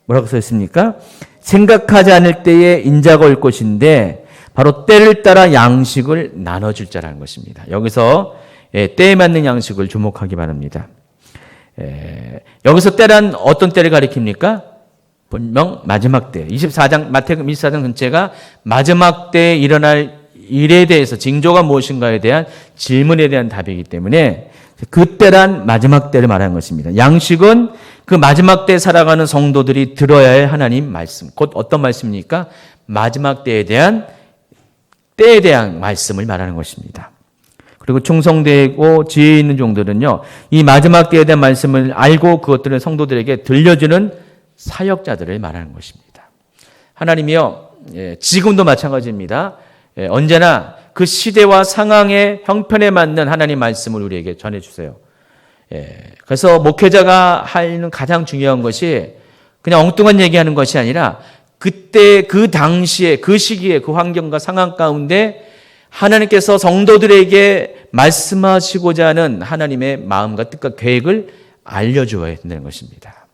A: 뭐라고 써 있습니까? 생각하지 않을 때에 인자가 올 것인데 바로 때를 따라 양식을 나눠줄 자라는 것입니다. 여기서 때에 맞는 양식을 주목하기 바랍니다. 여기서 때란 어떤 때를 가리킵니까? 분명 마지막 때. 24장 마태복음 24장 전체가 마지막 때에 일어날 일에 대해서 징조가 무엇인가에 대한 질문에 대한 답이기 때문에 그때란 마지막 때를 말하는 것입니다. 양식은 그 마지막 때에 살아가는 성도들이 들어야 할 하나님 말씀. 곧 어떤 말씀입니까? 마지막 때에 대한 말씀을 말하는 것입니다. 그리고 충성되고 지혜 있는 종들은요, 이 마지막 때에 대한 말씀을 알고 그것들을 성도들에게 들려주는 사역자들을 말하는 것입니다. 하나님이요, 지금도 마찬가지입니다. 언제나 그 시대와 상황의 형편에 맞는 하나님 말씀을 우리에게 전해주세요. 그래서 목회자가 하는 가장 중요한 것이 그냥 엉뚱한 얘기하는 것이 아니라 그때 그 당시에 그 시기에 그 환경과 상황 가운데 하나님께서 성도들에게 말씀하시고자 하는 하나님의 마음과 뜻과 계획을 알려주어야 된다는 것입니다.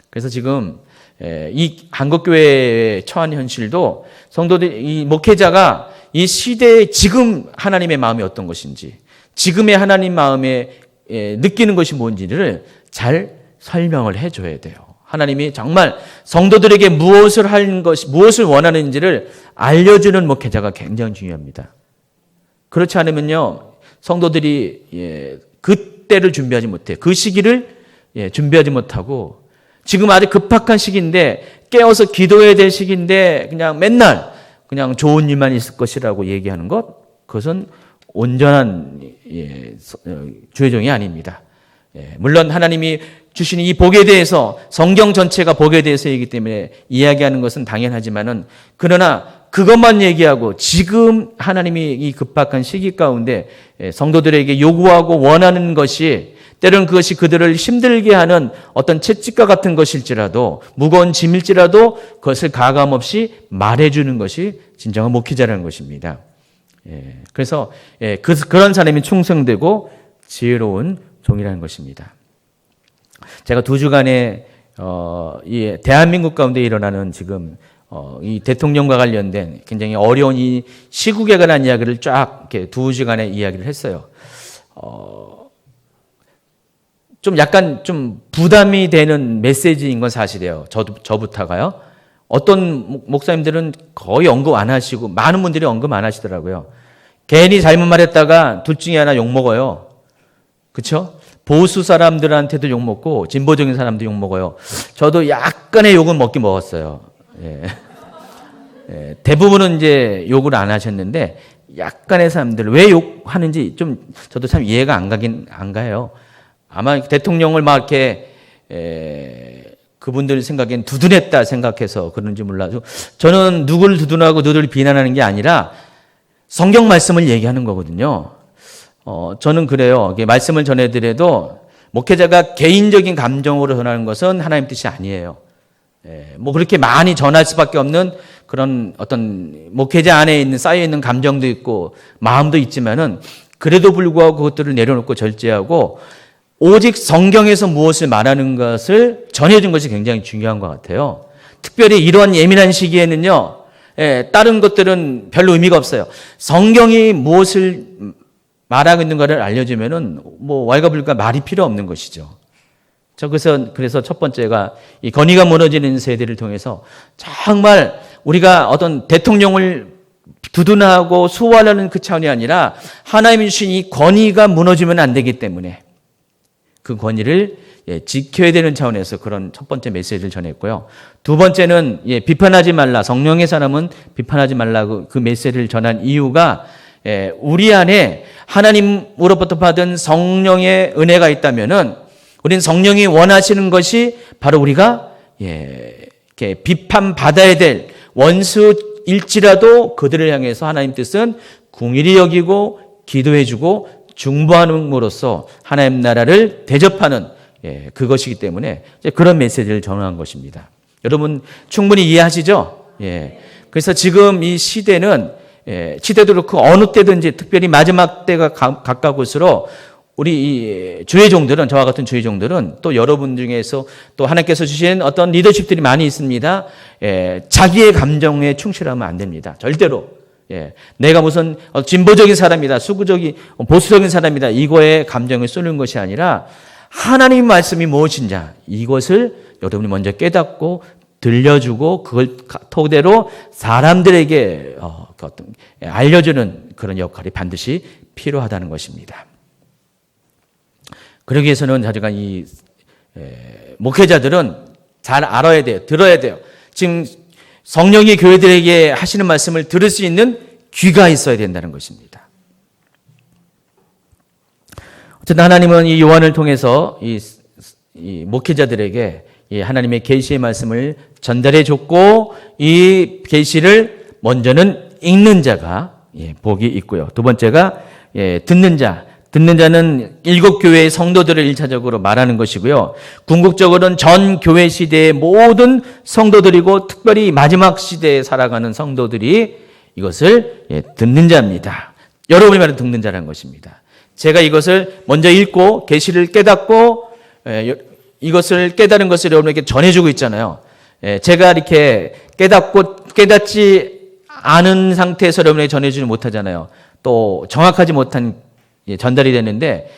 A: 그래서 지금 이 한국교회에 처한 현실도 성도들, 이 목회자가 이 시대에 지금 하나님의 마음이 어떤 것인지, 지금의 하나님 마음에 느끼는 것이 뭔지를 잘 설명을 해줘야 돼요. 하나님이 정말 성도들에게 무엇을 하는 것이, 무엇을 원하는지를 알려주는 목회자가 굉장히 중요합니다. 그렇지 않으면요, 성도들이 그때를 준비하지 못해, 그 시기를 준비하지 못하고, 지금 아주 급박한 시기인데 깨어서 기도해야 될 시기인데 그냥 맨날 그냥 좋은 일만 있을 것이라고 얘기하는 것, 그것은 온전한 주의 종이 아닙니다. 물론 하나님이 주신 이 복에 대해서 성경 전체가 복에 대해서 얘기하기 때문에 이야기하는 것은 당연하지만은, 그러나 그것만 얘기하고 지금 하나님이 이 급박한 시기 가운데 성도들에게 요구하고 원하는 것이 때로는 그것이 그들을 힘들게 하는 어떤 채찍과 같은 것일지라도, 무거운 짐일지라도 그것을 가감없이 말해주는 것이 진정한 목회자라는 것입니다. 그래서 그런 사람이 충성되고 지혜로운 종이라는 것입니다. 제가 2주간에 이 대한민국 가운데 일어나는 지금 이 대통령과 관련된 굉장히 어려운 이 시국에 관한 이야기를 쫙 이렇게 2주간의 이야기를 했어요. 좀 약간 좀 부담이 되는 메시지인 건 사실이에요. 저부터가요. 어떤 목사님들은 거의 언급 안 하시고, 많은 분들이 언급 안 하시더라고요. 괜히 잘못 말했다가 둘 중에 하나 욕먹어요. 그렇죠? 보수 사람들한테도 욕먹고 진보적인 사람도 욕먹어요. 저도 약간의 욕은 먹긴 먹었어요. 대부분은 이제 욕을 안 하셨는데 약간의 사람들 왜 욕하는지 좀 저도 참 이해가 안 가요. 아마 대통령을 막 이렇게 그분들 생각엔 두둔했다 생각해서 그런지 몰라도, 저는 누구를 두둔하고 누구를 비난하는 게 아니라 성경 말씀을 얘기하는 거거든요. 저는 그래요. 말씀을 전해드려도 목회자가 개인적인 감정으로 전하는 것은 하나님 뜻이 아니에요. 뭐 그렇게 많이 전할 수밖에 없는 그런 어떤 목회자 안에 있는 쌓여있는 감정도 있고 마음도 있지만은, 그래도 불구하고 그것들을 내려놓고 절제하고 오직 성경에서 무엇을 말하는 것을 전해준 것이 굉장히 중요한 것 같아요. 특별히 이런 예민한 시기에는요, 다른 것들은 별로 의미가 없어요. 성경이 무엇을 말하고 있는 것을 알려주면은 뭐 왈가불가 말이 필요 없는 것이죠. 그래서 첫 번째가 이 권위가 무너지는 세대를 통해서 정말 우리가 어떤 대통령을 두둔하고 수호하려는 그 차원이 아니라 하나님이 주신 이 권위가 무너지면 안 되기 때문에 그 권위를 지켜야 되는 차원에서 그런 첫 번째 메시지를 전했고요. 두 번째는 비판하지 말라. 성령의 사람은 비판하지 말라고 그 메시지를 전한 이유가 우리 안에 하나님으로부터 받은 성령의 은혜가 있다면은 우리는 성령이 원하시는 것이 바로 우리가 이렇게 비판받아야 될 원수일지라도 그들을 향해서 하나님 뜻은 긍휼히 여기고 기도해주고 중보함으로써 하나님 나라를 대접하는 그것이기 때문에 그런 메시지를 전한 것입니다. 여러분 충분히 이해하시죠? 그래서 지금 이 시대는 시대도 그렇고 어느 때든지 특별히 마지막 때가 가까울수록 우리 이 주의 종들은 저와 같은 주의 종들은 또 여러분 중에서 또 하나님께서 주신 어떤 리더십들이 많이 있습니다. 자기의 감정에 충실하면 안 됩니다. 절대로. 내가 무슨 진보적인 사람이다, 수구적인 보수적인 사람이다 이거에 감정을 쏠리는 것이 아니라 하나님 말씀이 무엇인지 이것을 여러분이 먼저 깨닫고 들려주고 그걸 토대로 사람들에게 알려주는 그런 역할이 반드시 필요하다는 것입니다. 그러기 위해서는 자주가 이 목회자들은 잘 알아야 돼요. 들어야 돼요. 지금 성령이 교회들에게 하시는 말씀을 들을 수 있는 귀가 있어야 된다는 것입니다. 어쨌든 하나님은 이 요한을 통해서 이 목회자들에게 이 하나님의 계시의 말씀을 전달해 줬고 이 계시를 먼저는 읽는 자가 복이 있고요. 두 번째가 듣는 자. 듣는 자는 일곱 교회의 성도들을 1차적으로 말하는 것이고요. 궁극적으로는 전 교회 시대의 모든 성도들이고 특별히 마지막 시대에 살아가는 성도들이 이것을 듣는 자입니다. 여러분이 말하는 듣는 자라는 것입니다. 제가 이것을 먼저 읽고 계시를 깨닫고 이것을 깨달은 것을 여러분에게 전해주고 있잖아요. 제가 이렇게 깨닫지 않은 상태에서 여러분에게 전해주지 못하잖아요. 또 정확하지 못한 전달이 되는데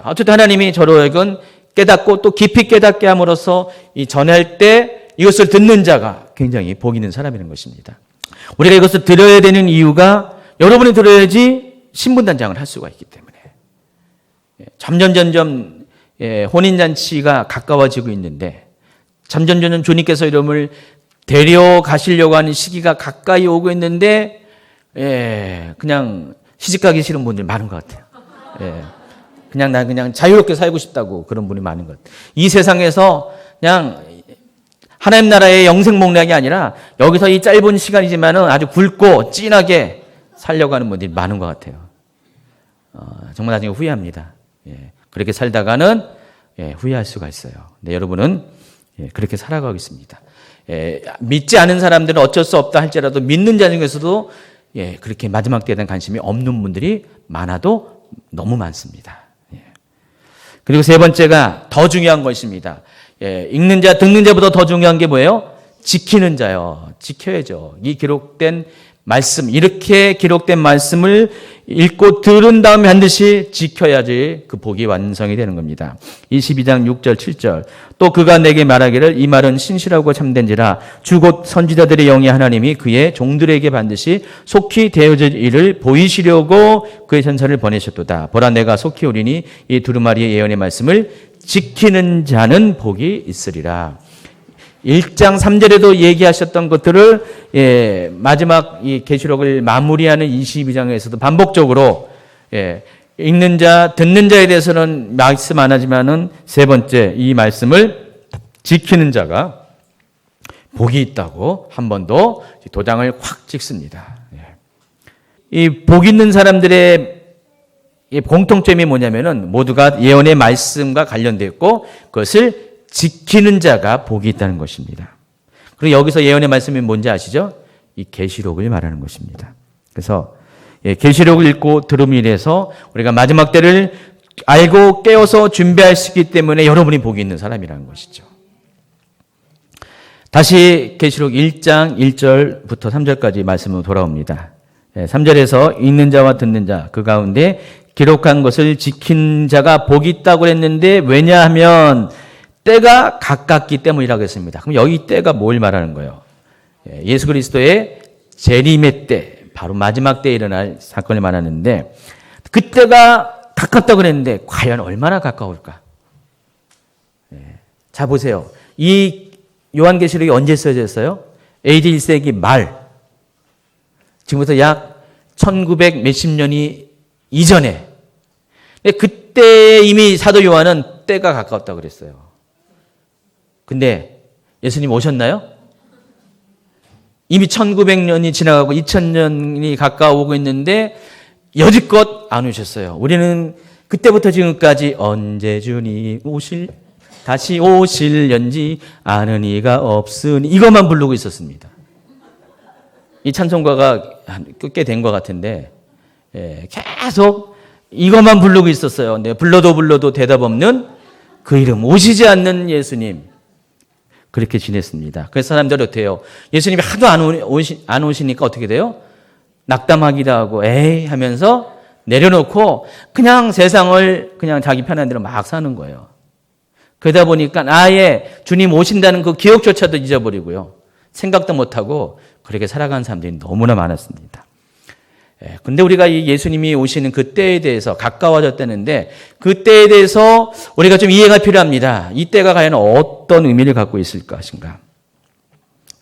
A: 어쨌든 하나님이 저로 하여금 깨닫고 또 깊이 깨닫게 함으로써 이 전할 때 이것을 듣는 자가 굉장히 복 있는 사람이라는 것입니다. 우리가 이것을 들어야 되는 이유가 여러분이 들어야지 신분단장을 할 수가 있기 때문에 점점 혼인잔치가 가까워지고 있는데 점점 주님께서 여러분을 데려가시려고 하는 시기가 가까이 오고 있는데 그냥 시집가기 싫은 분들이 많은 것 같아요. 그냥 나 그냥 자유롭게 살고 싶다고 그런 분이 많은 것 같아요. 이 세상에서 그냥 하나님 나라의 영생 목락이 아니라 여기서 이 짧은 시간이지만은 아주 굵고 진하게 살려고 하는 분들이 많은 것 같아요. 정말 나중에 후회합니다. 그렇게 살다가는 후회할 수가 있어요. 근데 여러분은 그렇게 살아가고 있습니다. 믿지 않은 사람들은 어쩔 수 없다 할지라도 믿는 자 중에서도 그렇게 마지막 때에 대한 관심이 없는 분들이 많아도 너무 많습니다. 그리고 세 번째가 더 중요한 것입니다. 읽는 자, 듣는 자보다 더 중요한 게 뭐예요? 지키는 자요. 지켜야죠. 이 기록된 말씀, 이렇게 기록된 말씀을 읽고 들은 다음에 반드시 지켜야지 그 복이 완성이 되는 겁니다. 22장 6절 7절 또 그가 내게 말하기를 이 말은 신실하고 참된지라 주 곧 선지자들의 영이 하나님이 그의 종들에게 반드시 속히 되어질 일을 보이시려고 그의 전사를 보내셨도다. 보라 내가 속히 오리니 이 두루마리의 예언의 말씀을 지키는 자는 복이 있으리라. 1장 3절에도 얘기하셨던 것들을 마지막 이 계시록을 마무리하는 22장에서도 반복적으로 읽는 자, 듣는 자에 대해서는 말씀 안 하지만은 세 번째 이 말씀을 지키는 자가 복이 있다고 한 번 더 도장을 확 찍습니다. 이 복 있는 사람들의 이 공통점이 뭐냐면은 모두가 예언의 말씀과 관련되어 있고 그것을 지키는 자가 복이 있다는 것입니다. 그리고 여기서 예언의 말씀이 뭔지 아시죠? 이 계시록을 말하는 것입니다. 그래서 계시록을 읽고 들음이 이래서 우리가 마지막 때를 알고 깨어서 준비할 수 있기 때문에 여러분이 복이 있는 사람이라는 것이죠. 다시 계시록 1장 1절부터 3절까지 말씀으로 돌아옵니다. 3절에서 읽는 자와 듣는 자 그 가운데 기록한 것을 지킨 자가 복이 있다고 했는데 왜냐하면 때가 가깝기 때문이라고 했습니다. 그럼 여기 때가 뭘 말하는 거예요? 예수 그리스도의 재림의 때, 바로 마지막 때에 일어날 사건을 말하는데 그때가 가깝다고 그랬는데 과연 얼마나 가까울까? 자 보세요. 이 요한계시록이 언제 써졌어요? AD 1세기 말. 지금부터 약 1900 몇십 년이 이전에. 그때 이미 사도 요한은 때가 가까웠다고 그랬어요. 근데 예수님 오셨나요? 이미 1900년이 지나가고 2000년이 가까워오고 있는데 여지껏 안 오셨어요. 우리는 그때부터 지금까지 언제 주님 다시 오실련지 아는 이가 없으니 이것만 부르고 있었습니다. 이 찬송가가 꽤 된 것 같은데 계속 이것만 부르고 있었어요. 근데 불러도 대답 없는 그 이름, 오시지 않는 예수님. 그렇게 지냈습니다. 그래서 사람들이 어떻게 해요? 예수님이 하도 안 오시니까 어떻게 돼요? 낙담하기도 하고 에이 하면서 내려놓고 그냥 세상을 그냥 자기 편한 대로 막 사는 거예요. 그러다 보니까 아예 주님 오신다는 그 기억조차도 잊어버리고요. 생각도 못하고 그렇게 살아가는 사람들이 너무나 많았습니다. 근데 우리가 이 예수님이 오시는 그 때에 대해서 가까워졌다는데 그 때에 대해서 우리가 좀 이해가 필요합니다. 이 때가 과연 어떤 의미를 갖고 있을 것인가.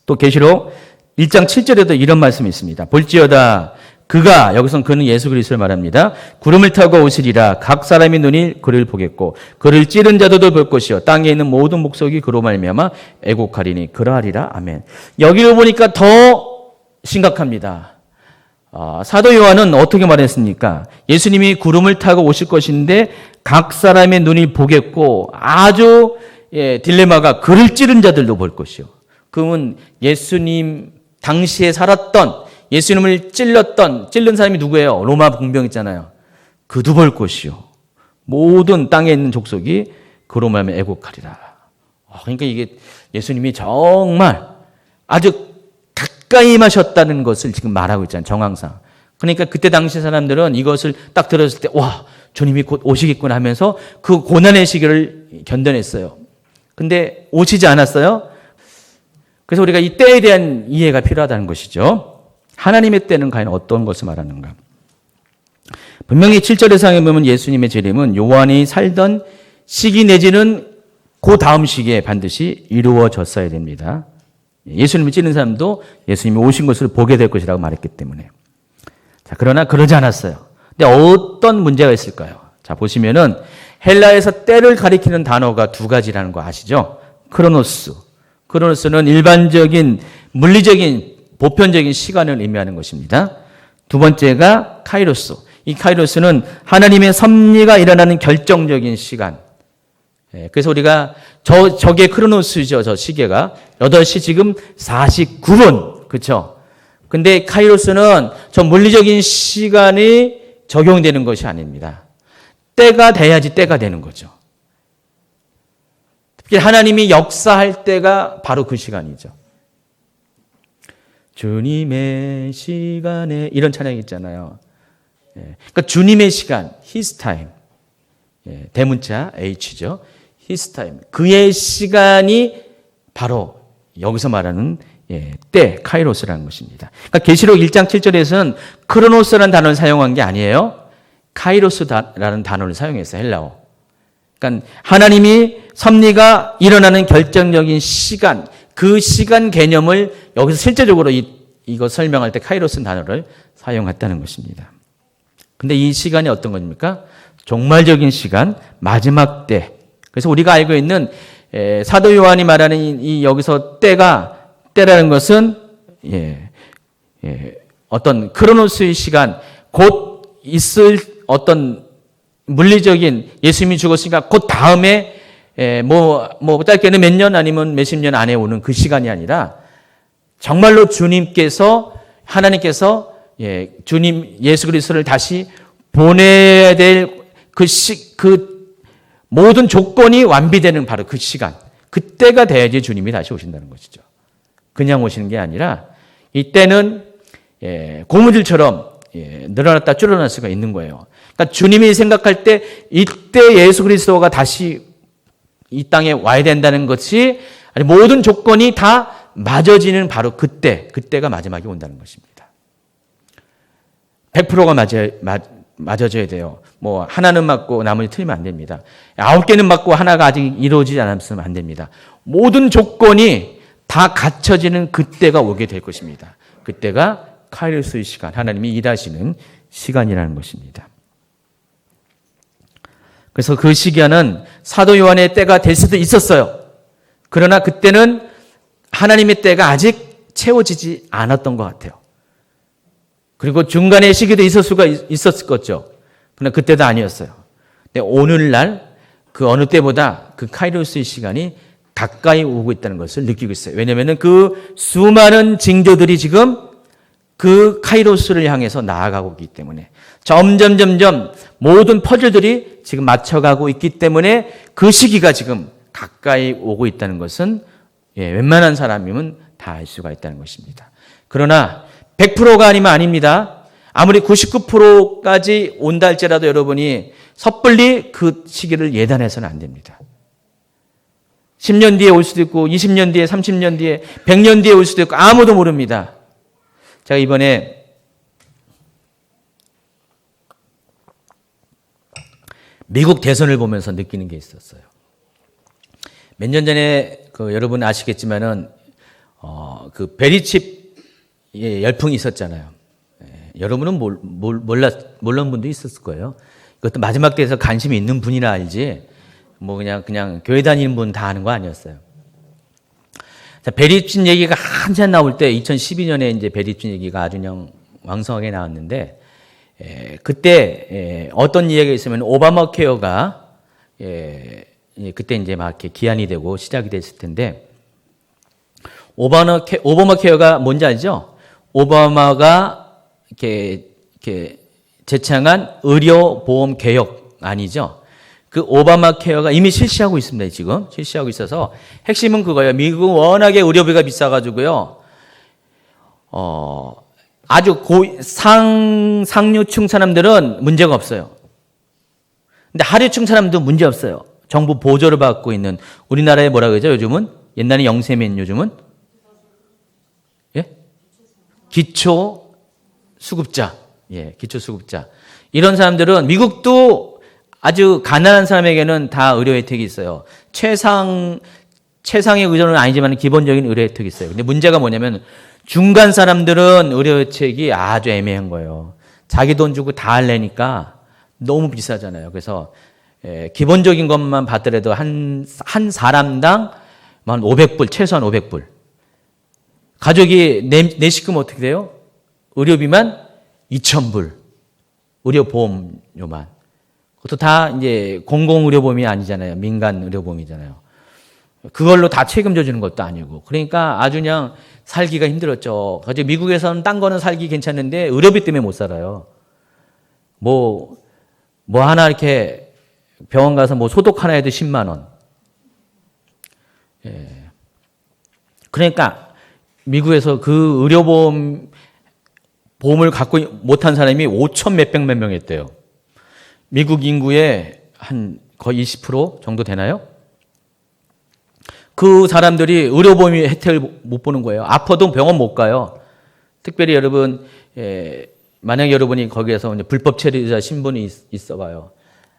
A: 또 계시록 1장 7절에도 이런 말씀이 있습니다. 볼지어다 그가, 여기서는 그는 예수 그리스도를 말합니다. 구름을 타고 오시리라. 각 사람의 눈이 그를 보겠고 그를 찌른 자들도 볼 것이요 땅에 있는 모든 목석이 그로 말미암아 애곡하리니 그러하리라. 아멘. 여기를 보니까 더 심각합니다. 사도 요한은 어떻게 말했습니까? 예수님이 구름을 타고 오실 것인데 각 사람의 눈이 보겠고 아주 딜레마가 그를 찌른 자들도 볼 것이요. 그러면 예수님 당시에 살았던 예수님을 찔른 사람이 누구예요? 로마 공병 있잖아요. 그도 볼 것이요. 모든 땅에 있는 족속이 그로 말하면 애곡하리라. 그러니까 이게 예수님이 정말 아주 가까이 마셨다는 것을 지금 말하고 있잖아요. 정황상. 그러니까 그때 당시 사람들은 이것을 딱 들었을 때 와, 주님이 곧 오시겠구나 하면서 그 고난의 시기를 견뎌냈어요. 근데 오시지 않았어요. 그래서 우리가 이 때에 대한 이해가 필요하다는 것이죠. 하나님의 때는 과연 어떤 것을 말하는가? 분명히 7절에 상에 보면 예수님의 재림은 요한이 살던 시기 내지는 그 다음 시기에 반드시 이루어졌어야 됩니다. 예수님을 찌른 사람도 예수님이 오신 것을 보게 될 것이라고 말했기 때문에. 자, 그러나 그러지 않았어요. 근데 어떤 문제가 있을까요? 자, 보시면은 헬라에서 때를 가리키는 단어가 두 가지라는 거 아시죠? 크로노스. 크로노스는 일반적인 물리적인 보편적인 시간을 의미하는 것입니다. 두 번째가 카이로스. 이 카이로스는 하나님의 섭리가 일어나는 결정적인 시간. 그래서 우리가 저게 크로노스죠. 저 시계가 8시 지금 49분. 그렇죠? 근데 카이로스는 저 물리적인 시간이 적용되는 것이 아닙니다. 때가 돼야지 때가 되는 거죠. 특히 하나님이 역사할 때가 바로 그 시간이죠. 주님의 시간에 이런 찬양이 있잖아요. 그러니까 주님의 시간, His time. 대문자 H죠. His time. 그의 시간이 바로 여기서 말하는 때, 카이로스라는 것입니다. 그러니까 계시록 1장 7절에서는 크로노스라는 단어를 사용한 게 아니에요. 카이로스라는 단어를 사용했어요. 헬라어. 그러니까 하나님이 섭리가 일어나는 결정적인 시간, 그 시간 개념을 여기서 실제적으로 이거 설명할 때 카이로스 단어를 사용했다는 것입니다. 근데 이 시간이 어떤 겁니까? 종말적인 시간, 마지막 때. 그래서 우리가 알고 있는 사도 요한이 말하는 이 여기서 때라는 것은 어떤 크로노스의 시간, 곧 있을 어떤 물리적인 예수님이 죽었으니까 곧 다음에 짧게는 몇 년 아니면 몇십 년 안에 오는 그 시간이 아니라 정말로 하나님께서 주님 예수 그리스도를 다시 보내야 될 그 모든 조건이 완비되는 바로 그 시간. 그때가 돼야지 주님이 다시 오신다는 것이죠. 그냥 오시는 게 아니라 이때는 고무줄처럼 늘어났다 줄어날 수가 있는 거예요. 그러니까 주님이 생각할 때 이때 예수 그리스도가 다시 이 땅에 와야 된다는 것이 모든 조건이 다 맞아지는 바로 그때가 마지막에 온다는 것입니다. 100%가 맞아져야 돼요. 뭐 하나는 맞고 나머지 틀리면 안 됩니다. 9개는 맞고 하나가 아직 이루어지지 않았으면 안 됩니다. 모든 조건이 다 갖춰지는 그때가 오게 될 것입니다. 그때가 카이로스의 시간, 하나님이 일하시는 시간이라는 것입니다. 그래서 그 시기에는 사도 요한의 때가 될 수도 있었어요. 그러나 그때는 하나님의 때가 아직 채워지지 않았던 것 같아요. 그리고 중간의 시기도 있었을 거죠. 그러나 그때도 아니었어요. 근데 오늘날 그 어느 때보다 그 카이로스의 시간이 가까이 오고 있다는 것을 느끼고 있어요. 왜냐하면 그 수많은 징조들이 지금 그 카이로스를 향해서 나아가고 있기 때문에 점점 모든 퍼즐들이 지금 맞춰가고 있기 때문에 그 시기가 지금 가까이 오고 있다는 것은 웬만한 사람이면 다 알 수가 있다는 것입니다. 그러나 100%가 아니면 아닙니다. 아무리 99%까지 온다 할지라도 여러분이 섣불리 그 시기를 예단해서는 안 됩니다. 10년 뒤에 올 수도 있고 20년 뒤에 30년 뒤에 100년 뒤에 올 수도 있고 아무도 모릅니다. 제가 이번에 미국 대선을 보면서 느끼는 게 있었어요. 몇 년 전에 여러분 아시겠지만은 그 베리칩 열풍이 있었잖아요. 여러분은 몰랐던 분도 있었을 거예요. 이것도 마지막 때에서 관심이 있는 분이라 알지 뭐 그냥 교회 다니는 분 다 아는 거 아니었어요. 자, 베리칩 얘기가 한참 나올 때 2012년에 이제 베리칩 얘기가 아주 그냥 왕성하게 나왔는데 그때 어떤 이야기가 있으면 오바마 케어가 그때 이제 막 이렇게 기한이 되고 시작이 됐을 텐데 오바마 케어가 뭔지 알죠? 오바마가 이렇게 제창한 의료 보험 개혁 아니죠? 그 오바마 케어가 이미 실시하고 있습니다. 지금 실시하고 있어서 핵심은 그거예요. 미국은 워낙에 의료비가 비싸가지고요. 아주 상류층 사람들은 문제가 없어요. 근데 하류층 사람도 문제 없어요. 정부 보조를 받고 있는 우리나라에 뭐라 그러죠? 요즘은 옛날에 영세민 요즘은 기초 수급자. 기초 수급자. 이런 사람들은 미국도 아주 가난한 사람에게는 다 의료 혜택이 있어요. 최상의 의료는 아니지만 기본적인 의료 혜택이 있어요. 근데 문제가 뭐냐면 중간 사람들은 의료 혜택이 아주 애매한 거예요. 자기 돈 주고 다 하려니까 너무 비싸잖아요. 그래서 기본적인 것만 받더라도 한 사람당 한 500불, 최소한 500불. 가족이 내 식구면 어떻게 돼요? 의료비만 2,000불. 의료보험료만. 그것도 다 이제 공공의료보험이 아니잖아요. 민간 의료보험이잖아요. 그걸로 다 책임져 주는 것도 아니고. 그러니까 아주 그냥 살기가 힘들었죠. 그래서 미국에서는 딴 거는 살기 괜찮은데 의료비 때문에 못 살아요. 뭐 하나 병원 가서 소독 하나 해도 10만 원. 그러니까 미국에서 그 의료보험을 갖고 못한 사람이 5천 몇백만 명이었대요. 미국 인구의 한 거의 20% 정도 되나요? 그 사람들이 의료보험 혜택을 못 보는 거예요. 아파도 병원 못 가요. 특별히 여러분, 만약 여러분이 거기에서 불법 체류자 신분이 있어봐요.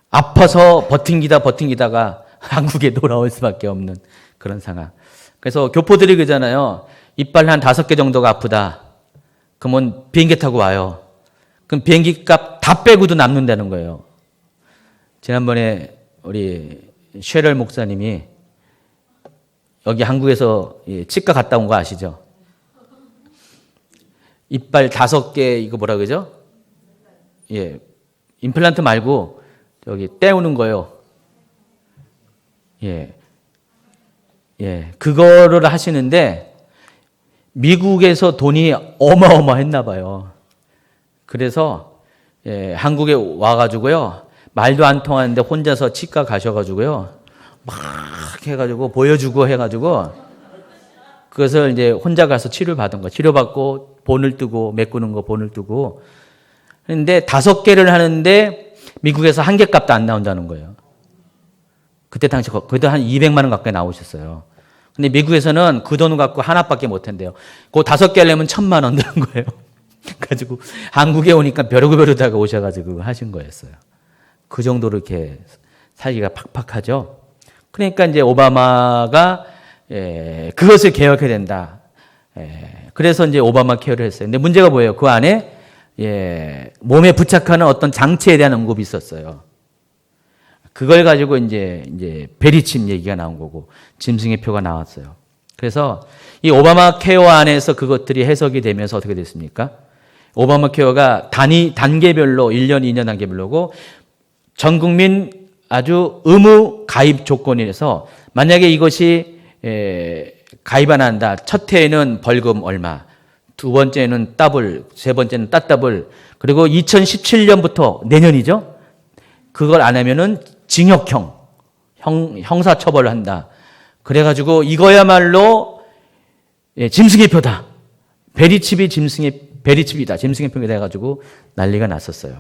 A: 아파서 버팅기다가 한국에 돌아올 수밖에 없는 그런 상황. 그래서 교포들이 그러잖아요. 이빨 한 5개 정도가 아프다. 그러면 비행기 타고 와요. 그럼 비행기 값 다 빼고도 남는다는 거예요. 지난번에 우리 쉐럴 목사님이 여기 한국에서 치과 갔다 온 거 아시죠? 이빨 5개 이거 뭐라 그러죠? 임플란트 말고 여기 떼우는 거요. 그거를 하시는데 미국에서 돈이 어마어마했나 봐요. 그래서 한국에 와가지고요. 말도 안 통하는데 혼자서 치과 가셔가지고요. 막 해가지고 보여주고 해가지고 그것을 이제 혼자 가서 치료를 받은 거. 치료받고 본을 뜨고 메꾸는 거 본을 뜨고 그런데 5개를 하는데 미국에서 1개 값도 안 나온다는 거예요. 그때 당시 그때 한 200만 원 가까이 나오셨어요. 근데 미국에서는 그 돈을 갖고 하나밖에 못 한대요. 그 5개 하려면 1,000만 원 드는 거예요. 가지고 한국에 오니까 벼르고 벼르다가 오셔가지고 하신 거였어요. 그 정도로 이렇게 살기가 팍팍하죠. 그러니까 이제 오바마가 그것을 개혁해야 된다. 그래서 이제 오바마 케어를 했어요. 근데 문제가 뭐예요? 그 안에 몸에 부착하는 어떤 장치에 대한 언급이 있었어요. 그걸 가지고 이제 베리칩 얘기가 나온 거고 짐승의 표가 나왔어요. 그래서 이 오바마 케어 안에서 그것들이 해석이 되면서 어떻게 됐습니까? 오바마 케어가 단계별로 1년, 2년 단계별로고 전 국민 아주 의무 가입 조건이라서 만약에 이것이 가입 안 한다. 첫 해에는 벌금 얼마, 두 번째는 더블, 세 번째는 따더블, 그리고 2017년부터 내년이죠. 그걸 안 하면은 징역형, 형사처벌을 한다. 그래가지고 이거야말로 짐승의 표다. 베리칩이 베리칩이다. 짐승의 표가 돼가지고 난리가 났었어요.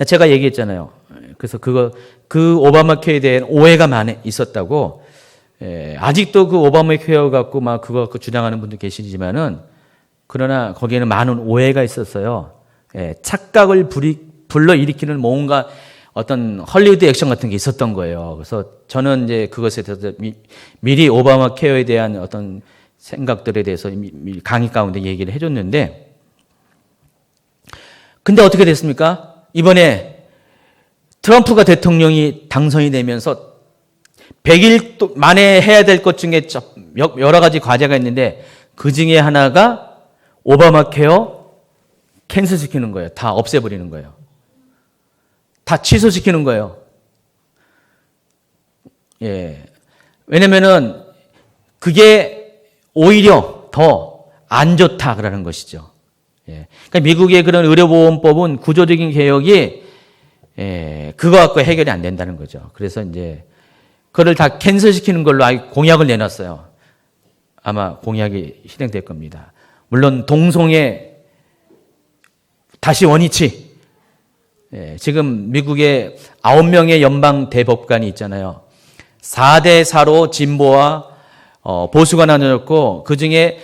A: 제가 얘기했잖아요. 그래서 그 오바마 케어에 대한 오해가 많이 있었다고. 아직도 그 오바마 케어 갖고 막 그거 갖고 주장하는 분도 계시지만은 그러나 거기에는 많은 오해가 있었어요. 착각을 불러일으키는 뭔가 어떤 헐리우드 액션 같은 게 있었던 거예요. 그래서 저는 이제 그것에 대해서 미리 오바마 케어에 대한 어떤 생각들에 대해서 강의 가운데 얘기를 해줬는데, 근데 어떻게 됐습니까? 이번에 트럼프가 대통령이 당선이 되면서 100일 만에 해야 될 것 중에 여러 가지 과제가 있는데 그 중에 하나가 오바마 케어 캔슬시키는 거예요. 다 없애버리는 거예요. 다 취소시키는 거예요. 왜냐면은 그게 오히려 더 안 좋다 그러는 것이죠. 그러니까 미국의 그런 의료보험법은 구조적인 개혁이 그거 갖고 해결이 안 된다는 거죠. 그래서 이제 그걸 다 캔슬시키는 걸로 공약을 내놨어요. 아마 공약이 실행될 겁니다. 물론 동성애 다시 원위치. 지금 미국에 9명의 연방 대법관이 있잖아요. 4대4로 진보와 보수가 나눠졌고 그중에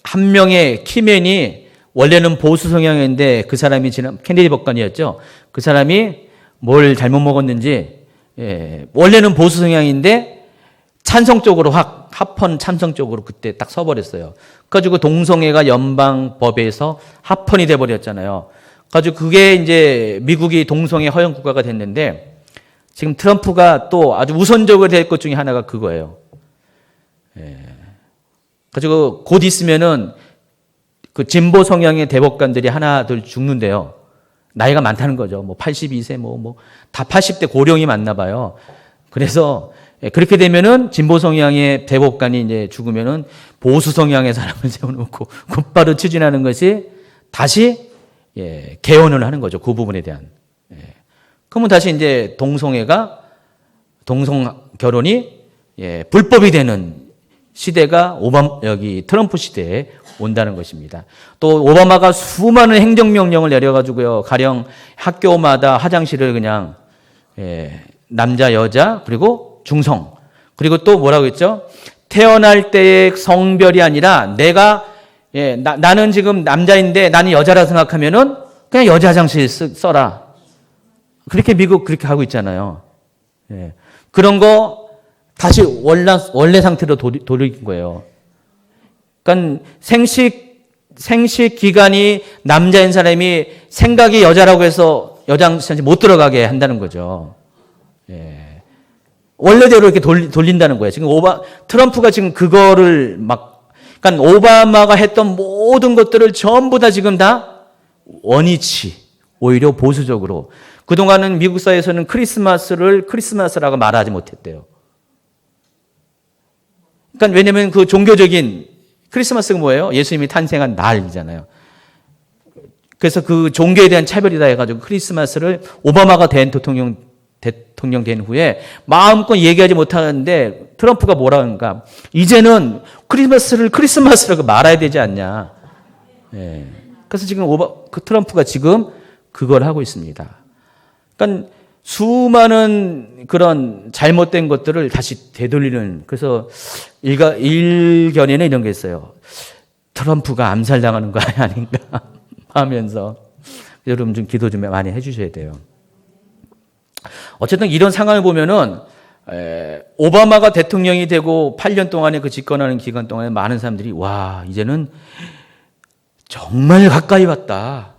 A: 한 명의 키맨이 원래는 보수 성향인데 그 사람이 지난 캔디디 법관이었죠. 그 사람이 뭘 잘못 먹었는지 원래는 보수 성향인데 찬성 쪽으로 합헌 찬성 쪽으로 그때 딱 서버렸어요. 그래가지고 동성애가 연방법에서 합헌이 돼버렸잖아요. 그래가지고 그게 이제 미국이 동성애 허용 국가가 됐는데 지금 트럼프가 또 아주 우선적으로 될 것 중에 하나가 그거예요. 그래가지고 곧 있으면은 그 진보 성향의 대법관들이 하나둘 죽는데요. 나이가 많다는 거죠. 뭐 82세 다 80대 고령이 많나 봐요. 그래서 그렇게 되면은 진보 성향의 대법관이 이제 죽으면은 보수 성향의 사람을 세워놓고 곧바로 추진하는 것이 다시 개헌을 하는 거죠. 그 부분에 대한. 그러면 다시 이제 동성 결혼이 불법이 되는 시대가 트럼프 시대에 온다는 것입니다. 또 오바마가 수많은 행정명령을 내려가지고요. 가령 학교마다 화장실을 그냥 남자, 여자, 그리고 중성. 그리고 또 뭐라고 했죠? 태어날 때의 성별이 아니라 나는 지금 남자인데 나는 여자라 생각하면은 그냥 여자 화장실 써라. 그렇게 미국 그렇게 하고 있잖아요. 그런 거 다시 원래 상태로 돌린 거예요. 그러니까 생식 기간이 남자인 사람이 생각이 여자라고 해서 여자 화장실 못 들어가게 한다는 거죠. 원래대로 이렇게 돌린다는 거예요. 지금 트럼프가 지금 그거를 그러니까 오바마가 했던 모든 것들을 전부 다 지금 다 원위치, 오히려 보수적으로. 그동안은 미국 사회에서는 크리스마스라고 말하지 못했대요. 그러니까 왜냐면 그 종교적인 크리스마스가 뭐예요? 예수님이 탄생한 날이잖아요. 그래서 그 종교에 대한 차별이다 해가지고 크리스마스를 오바마가 대통령 된 후에 마음껏 얘기하지 못하는데 트럼프가 뭐라 하는가? 이제는 크리스마스라고 말아야 되지 않냐. 그래서 지금 트럼프가 지금 그걸 하고 있습니다. 그러니까 수많은 그런 잘못된 것들을 다시 되돌리는, 그래서 일견에는 이런 게 있어요. 트럼프가 암살당하는 거 아닌가 하면서 여러분 좀 기도 좀 많이 해주셔야 돼요. 어쨌든 이런 상황을 보면은 오바마가 대통령이 되고 8년 동안에 그 집권하는 기간 동안에 많은 사람들이 와, 이제는 정말 가까이 왔다.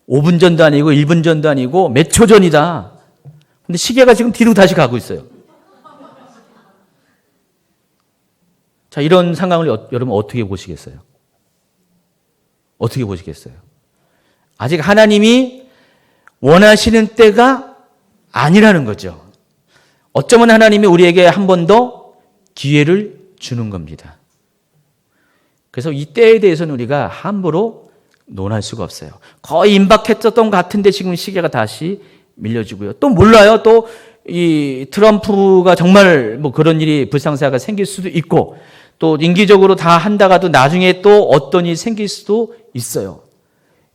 A: 5분 전도 아니고 1분 전도 아니고 몇 초 전이다. 근데 시계가 지금 뒤로 다시 가고 있어요. 자, 이런 상황을 여러분 어떻게 보시겠어요? 어떻게 보시겠어요? 아직 하나님이 원하시는 때가 아니라는 거죠. 어쩌면 하나님이 우리에게 한 번 더 기회를 주는 겁니다. 그래서 이 때에 대해서는 우리가 함부로 논할 수가 없어요. 거의 임박했었던 것 같은데 지금 시계가 다시 밀려지고요. 또 몰라요. 또 이 트럼프가 정말 뭐 그런 일이 불상사가 생길 수도 있고, 또 인기적으로 다 한다가도 나중에 또 어떤 일이 생길 수도 있어요.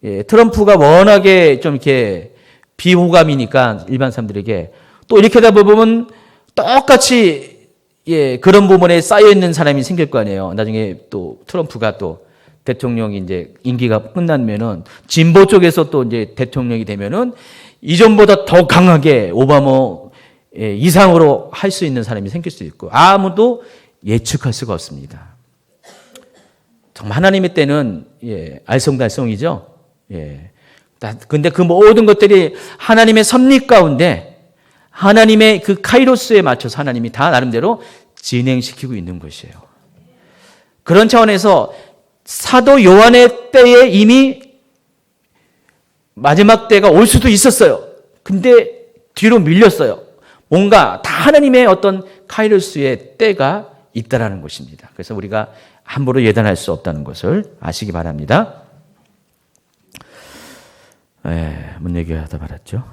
A: 예, 트럼프가 워낙에 좀 이렇게 비호감이니까 일반 사람들에게, 또 이렇게 하다 보면 똑같이 그런 부분에 쌓여 있는 사람이 생길 거 아니에요. 나중에 또 트럼프가 또 대통령이 이제 임기가 끝나면은 진보 쪽에서 또 이제 대통령이 되면은 이전보다 더 강하게 오바마 이상으로 할 수 있는 사람이 생길 수 있고, 아무도 예측할 수가 없습니다. 정말 하나님의 때는 알쏭달쏭이죠. 근데 그 모든 것들이 하나님의 섭리 가운데 하나님의 그 카이로스에 맞춰서 하나님이 다 나름대로 진행시키고 있는 것이에요. 그런 차원에서 사도 요한의 때에 이미 마지막 때가 올 수도 있었어요. 근데 뒤로 밀렸어요. 뭔가 다 하나님의 어떤 카이로스의 때가 있다라는 것입니다. 그래서 우리가 함부로 예단할 수 없다는 것을 아시기 바랍니다. 뭔 얘기하다 말았죠?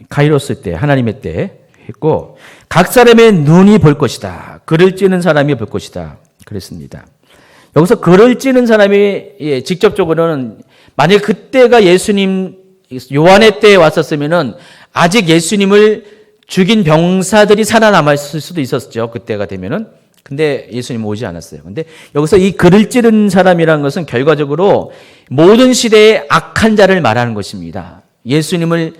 A: 카이로스 때, 하나님의 때 했고, 각 사람의 눈이 볼 것이다. 글을 찌는 사람이 볼 것이다. 그랬습니다. 여기서 글을 찌는 사람이 직접적으로는, 만약 그때가 예수님 요한의 때에 왔었으면은 아직 예수님을 죽인 병사들이 살아남았을 수도 있었죠. 그때가 되면은. 근데 예수님 오지 않았어요. 근데 여기서 이 글을 찌른 사람이라는 것은 결과적으로 모든 시대의 악한 자를 말하는 것입니다. 예수님을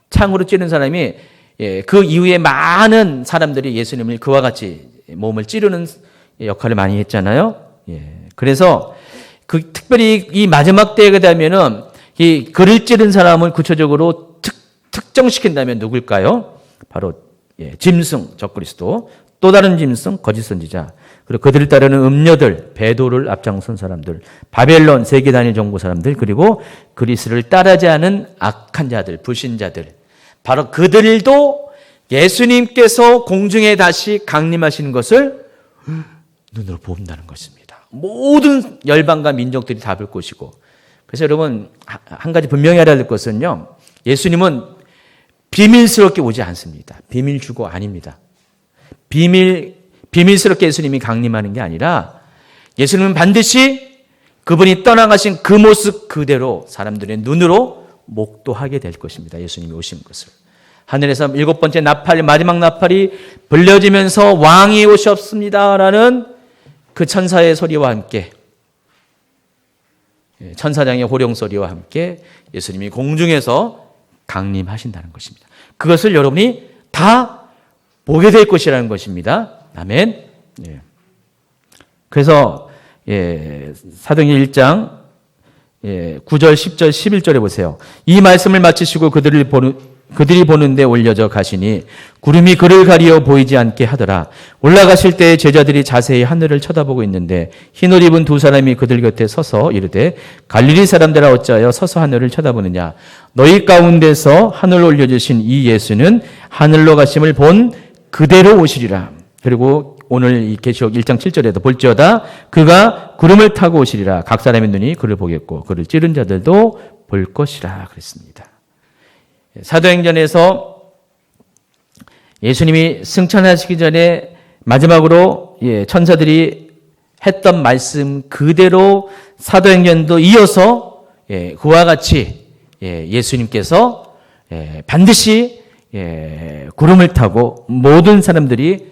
A: 창으로 찌른 사람이 그 이후에 많은 사람들이 예수님을 그와 같이 몸을 찌르는 역할을 많이 했잖아요. 그래서 특별히 이 마지막 때가 되면은 이 글을 찌른 사람을 구체적으로 특정시킨다면 누굴까요? 바로 짐승, 적그리스도, 또 다른 짐승, 거짓 선지자, 그리고 그들을 따르는 음녀들, 배도를 앞장선 사람들, 바벨론, 세계 단위 정보 사람들, 그리고 그리스를 따르지 않은 악한 자들, 불신자들, 바로 그들도 예수님께서 공중에 다시 강림하시는 것을 눈으로 본다는 것입니다. 모든 열방과 민족들이 다 볼 것이고, 그래서 여러분 한 가지 분명히 알아야 될 것은요, 예수님은 비밀스럽게 오지 않습니다. 비밀 주고 아닙니다. 비밀스럽게 예수님이 강림하는 게 아니라 예수님은 반드시 그분이 떠나가신 그 모습 그대로 사람들의 눈으로 목도하게 될 것입니다. 예수님이 오신 것을. 하늘에서 7번째 나팔, 마지막 나팔이 불려지면서 왕이 오셨습니다라는 그 천사의 소리와 함께, 천사장의 호령 소리와 함께 예수님이 공중에서 강림하신다는 것입니다. 그것을 여러분이 다 보게 될 것이라는 것입니다. 아멘. 그래서 사도행전 1장 9절, 10절, 11절에 보세요. 이 말씀을 마치시고 그들이 보는데 올려져 가시니 구름이 그를 가리어 보이지 않게 하더라. 올라가실 때 제자들이 자세히 하늘을 쳐다보고 있는데 흰옷 입은 두 사람이 그들 곁에 서서 이르되 갈릴리 사람들아 어찌하여 서서 하늘을 쳐다보느냐. 너희 가운데서 하늘로 올려주신 이 예수는 하늘로 가심을 본 그대로 오시리라. 그리고 오늘 이 계시록 1장 7절에도 볼지어다 그가 구름을 타고 오시리라. 각 사람의 눈이 그를 보겠고 그를 찌른 자들도 볼 것이라 그랬습니다. 사도행전에서 예수님이 승천하시기 전에 마지막으로 천사들이 했던 말씀 그대로 사도행전도 이어서 그와 같이 예수님께서 반드시 구름을 타고 모든 사람들이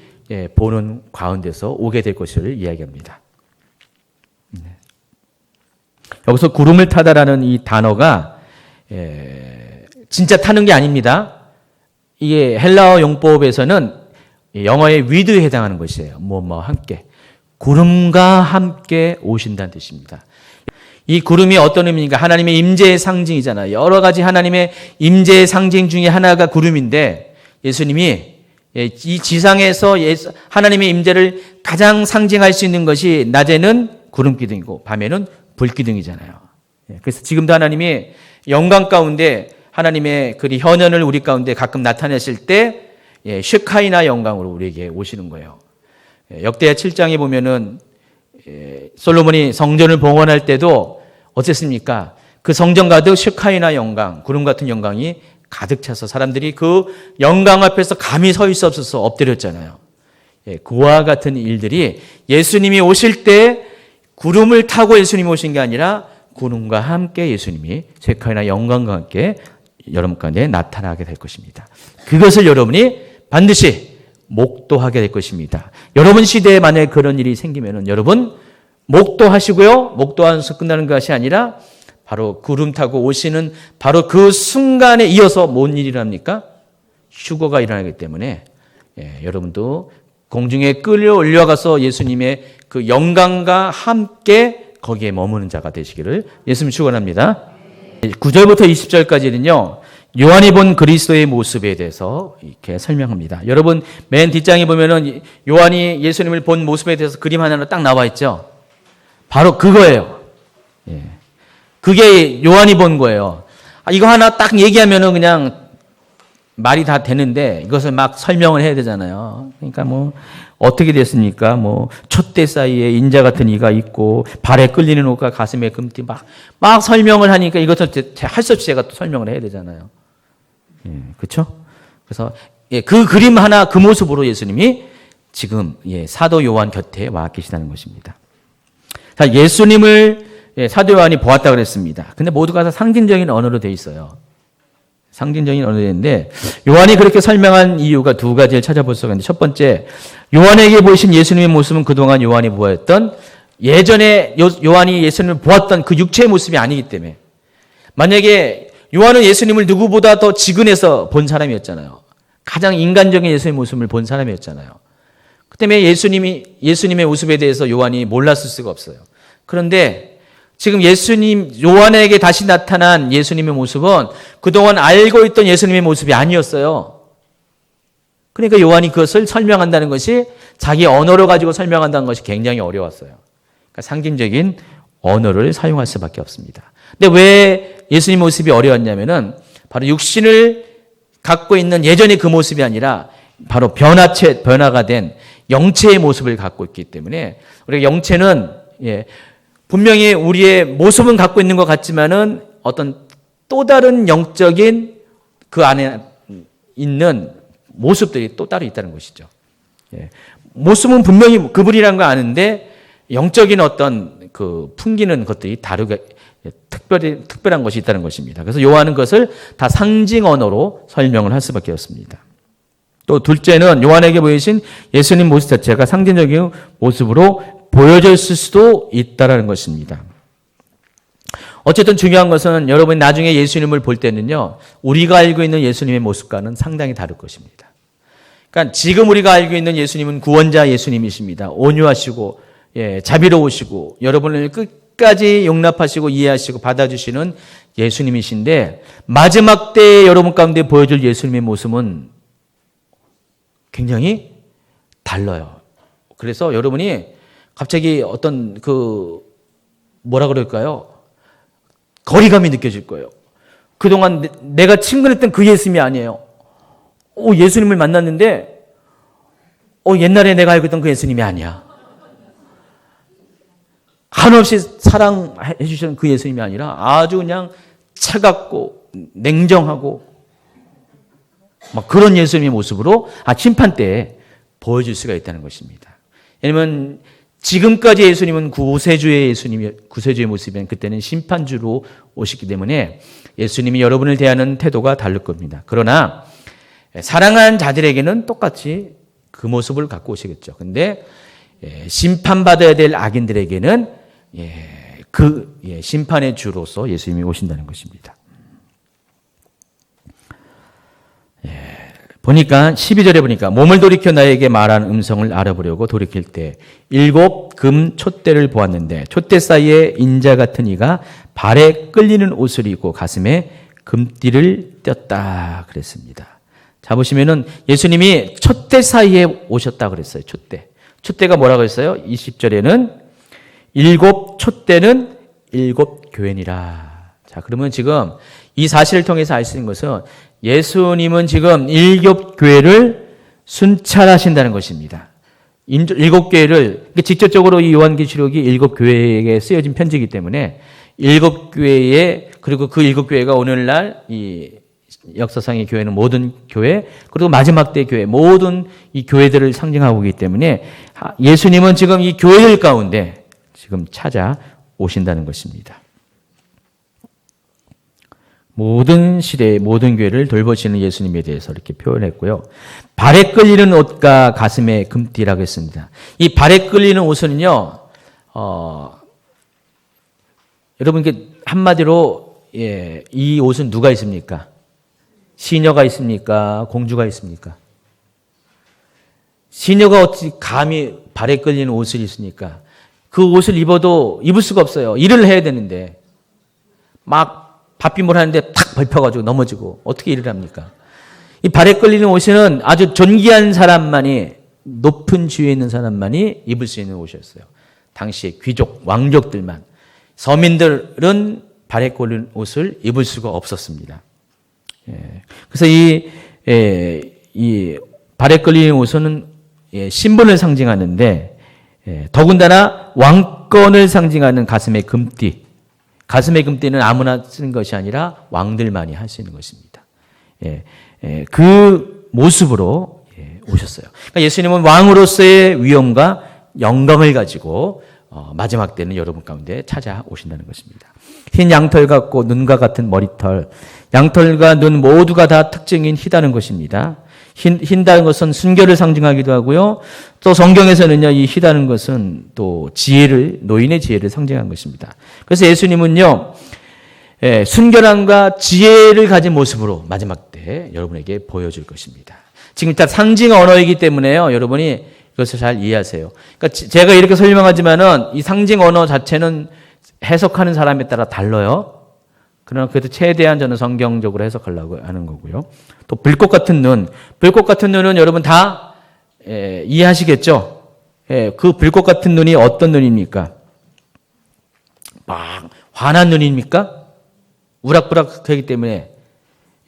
A: 보는 가운데서 오게 될 것을 이야기합니다. 여기서 구름을 타다라는 이 단어가 진짜 타는 게 아닙니다. 이게 헬라어 용법에서는 영어의 with에 해당하는 것이에요. 함께. 구름과 함께 오신다는 뜻입니다. 이 구름이 어떤 의미인가? 하나님의 임재의 상징이잖아요. 여러 가지 하나님의 임재의 상징 중에 하나가 구름인데 예수님이 이 지상에서 하나님의 임재를 가장 상징할 수 있는 것이 낮에는 구름기둥이고 밤에는 불기둥이잖아요. 그래서 지금도 하나님이 영광 가운데 하나님의 그 현현을 우리 가운데 가끔 나타내실 때 쉐카이나 영광으로 우리에게 오시는 거예요. 역대하 7장에 보면은 솔로몬이 성전을 봉헌할 때도 어땠습니까? 그 성전 가득 쉐카이나 영광, 구름 같은 영광이 가득 차서 사람들이 그 영광 앞에서 감히 서 있을 수 없어서 엎드렸잖아요. 그와 같은 일들이 예수님이 오실 때 구름을 타고 예수님이 오신 게 아니라 구름과 함께 예수님이 쉐카이나 영광과 함께 여러분 가운데 나타나게 될 것입니다. 그것을 여러분이 반드시 목도하게 될 것입니다. 여러분 시대에 만약에 그런 일이 생기면은 여러분 목도하시고요. 목도하면서 끝나는 것이 아니라 바로 구름 타고 오시는 바로 그 순간에 이어서 뭔 일이 일어납니까? 휴거가 일어나기 때문에 여러분도 공중에 끌려 올려가서 예수님의 그 영광과 함께 거기에 머무는 자가 되시기를 예수님 축원합니다. 9절부터 20절까지는요. 요한이 본 그리스도의 모습에 대해서 이렇게 설명합니다. 여러분 맨 뒷장에 보면은 요한이 예수님을 본 모습에 대해서 그림 하나 딱 나와 있죠. 바로 그거예요. 그게 요한이 본 거예요. 이거 하나 딱 얘기하면은 그냥 말이 다 되는데 이것을 막 설명을 해야 되잖아요. 그러니까 어떻게 됐습니까? 촛대 사이에 인자 같은 이가 있고 발에 끌리는 옷과 가슴에 금띠 막 설명을 하니까 이것을 할 수 없이 제가 또 설명을 해야 되잖아요. 그렇죠? 그래서 그 그림 하나 그 모습으로 예수님이 지금 사도 요한 곁에 와 계시다는 것입니다. 자, 예수님을 사도 요한이 보았다 그랬습니다. 근데 모두가 다 상징적인 언어로 돼 있어요. 상징적인 언어인데 요한이 그렇게 설명한 이유가 두 가지를 찾아볼 수가 있는데 첫 번째, 요한에게 보이신 예수님의 모습은 그동안 요한이 보았던 예전에 요한이 예수님을 보았던 그 육체의 모습이 아니기 때문에 만약에 요한은 예수님을 누구보다 더 지근해서 본 사람이었잖아요. 가장 인간적인 예수님의 모습을 본 사람이었잖아요. 그 때문에 예수님의 모습에 대해서 요한이 몰랐을 수가 없어요. 그런데 지금 요한에게 다시 나타난 예수님의 모습은 그동안 알고 있던 예수님의 모습이 아니었어요. 그러니까 요한이 그것을 설명한다는 것이 자기 언어로 가지고 설명한다는 것이 굉장히 어려웠어요. 그러니까 상징적인 언어를 사용할 수밖에 없습니다. 근데 왜 예수님 모습이 어려웠냐면은 바로 육신을 갖고 있는 예전의 그 모습이 아니라 바로 변화가 된 영체의 모습을 갖고 있기 때문에 우리가 영체는 분명히 우리의 모습은 갖고 있는 것 같지만은 어떤 또 다른 영적인 그 안에 있는 모습들이 또 따로 있다는 것이죠. 모습은 분명히 그분이라는 걸 아는데 영적인 어떤 그 풍기는 것들이 다르게 특별한 것이 있다는 것입니다. 그래서 요한은 그것을 다 상징 언어로 설명을 할 수밖에 없습니다. 또 둘째는 요한에게 보이신 예수님 모습 자체가 상징적인 모습으로 보여졌을 수도 있다는 것입니다. 어쨌든 중요한 것은 여러분이 나중에 예수님을 볼 때는요, 우리가 알고 있는 예수님의 모습과는 상당히 다를 것입니다. 그러니까 지금 우리가 알고 있는 예수님은 구원자 예수님이십니다. 온유하시고 자비로우시고 여러분을 끝까지 용납하시고 이해하시고 받아주시는 예수님이신데 마지막 때에 여러분 가운데 보여줄 예수님의 모습은 굉장히 달라요. 그래서 여러분이 갑자기 어떤 뭐라 그럴까요? 거리감이 느껴질 거예요. 그동안 내가 친근했던 그 예수님이 아니에요. 예수님을 만났는데 옛날에 내가 알고 있던 그 예수님이 아니야. 한없이 사랑해 주시는 그 예수님이 아니라 아주 그냥 차갑고 냉정하고 막 그런 예수님의 모습으로 심판 때에 보여줄 수가 있다는 것입니다. 왜냐하면 지금까지 예수님은 구세주의 모습이면 그때는 심판주로 오셨기 때문에 예수님이 여러분을 대하는 태도가 다를 겁니다. 그러나 사랑하는 자들에게는 똑같이 그 모습을 갖고 오시겠죠. 근데 심판받아야 될 악인들에게는 심판의 주로서 예수님이 오신다는 것입니다. 보니까 12절에 보니까 몸을 돌이켜 나에게 말하는 음성을 알아보려고 돌이킬 때 7 금 촛대를 보았는데 촛대 사이에 인자 같은 이가 발에 끌리는 옷을 입고 가슴에 금띠를 떴다 그랬습니다. 자 보시면은 예수님이 촛대 사이에 오셨다 그랬어요. 촛대가 뭐라고 했어요? 20절에는 7 촛대는 7 교회니라. 자 그러면 지금 이 사실을 통해서 알 수 있는 것은 예수님은 지금 7 교회를 순찰하신다는 것입니다. 7 교회를 직접적으로 이 요한계시록이 7 교회에게 쓰여진 편지이기 때문에 7 교회에 그리고 그 7 교회가 오늘날 이 역사상의 교회는 모든 교회 그리고 마지막 때 교회 모든 이 교회들을 상징하고 있기 때문에 예수님은 지금 이 교회들 가운데 지금 찾아오신다는 것입니다. 모든 시대의 모든 교회를 돌보시는 예수님에 대해서 이렇게 표현했고요. 발에 끌리는 옷과 가슴에 금띠라고 했습니다. 이 발에 끌리는 옷은요, 여러분 한마디로 이 옷은 누가 있습니까? 시녀가 있습니까? 공주가 있습니까? 시녀가 어찌 감히 발에 끌리는 옷을 입습니까? 그 옷을 입어도 입을 수가 없어요. 일을 해야 되는데 막 밥비물 하는데 탁 밟혀가지고 넘어지고 어떻게 일을 합니까? 이 발에 끌리는 옷은 아주 존귀한 사람만이 높은 지위에 있는 사람만이 입을 수 있는 옷이었어요. 당시에 귀족, 왕족들만. 서민들은 발에 끌리는 옷을 입을 수가 없었습니다. 그래서 이 발에 끌리는 옷은 신분을 상징하는데 더군다나 왕권을 상징하는 가슴의 금띠. 가슴의 금띠는 아무나 쓰는 것이 아니라 왕들만이 할 수 있는 것입니다. 그 모습으로 오셨어요. 그러니까 예수님은 왕으로서의 위엄과 영광을 가지고 마지막 때는 여러분 가운데 찾아오신다는 것입니다. 흰 양털 같고 눈과 같은 머리털, 양털과 눈 모두가 다 특징인 희다는 것입니다. 흰다는 것은 순결을 상징하기도 하고요. 또 성경에서는요, 이 희다는 것은 또 노인의 지혜를 상징한 것입니다. 그래서 예수님은요, 순결함과 지혜를 가진 모습으로 마지막 때 여러분에게 보여줄 것입니다. 지금 다 상징 언어이기 때문에요, 여러분이 이것을 잘 이해하세요. 그러니까 제가 이렇게 설명하지만은 이 상징 언어 자체는 해석하는 사람에 따라 달라요. 그러나 그래도 최대한 저는 성경적으로 해석하려고 하는 거고요. 또 불꽃 같은 눈은 여러분 다 이해하시겠죠? 그 불꽃 같은 눈이 어떤 눈입니까? 막 환한 눈입니까? 우락부락하기 때문에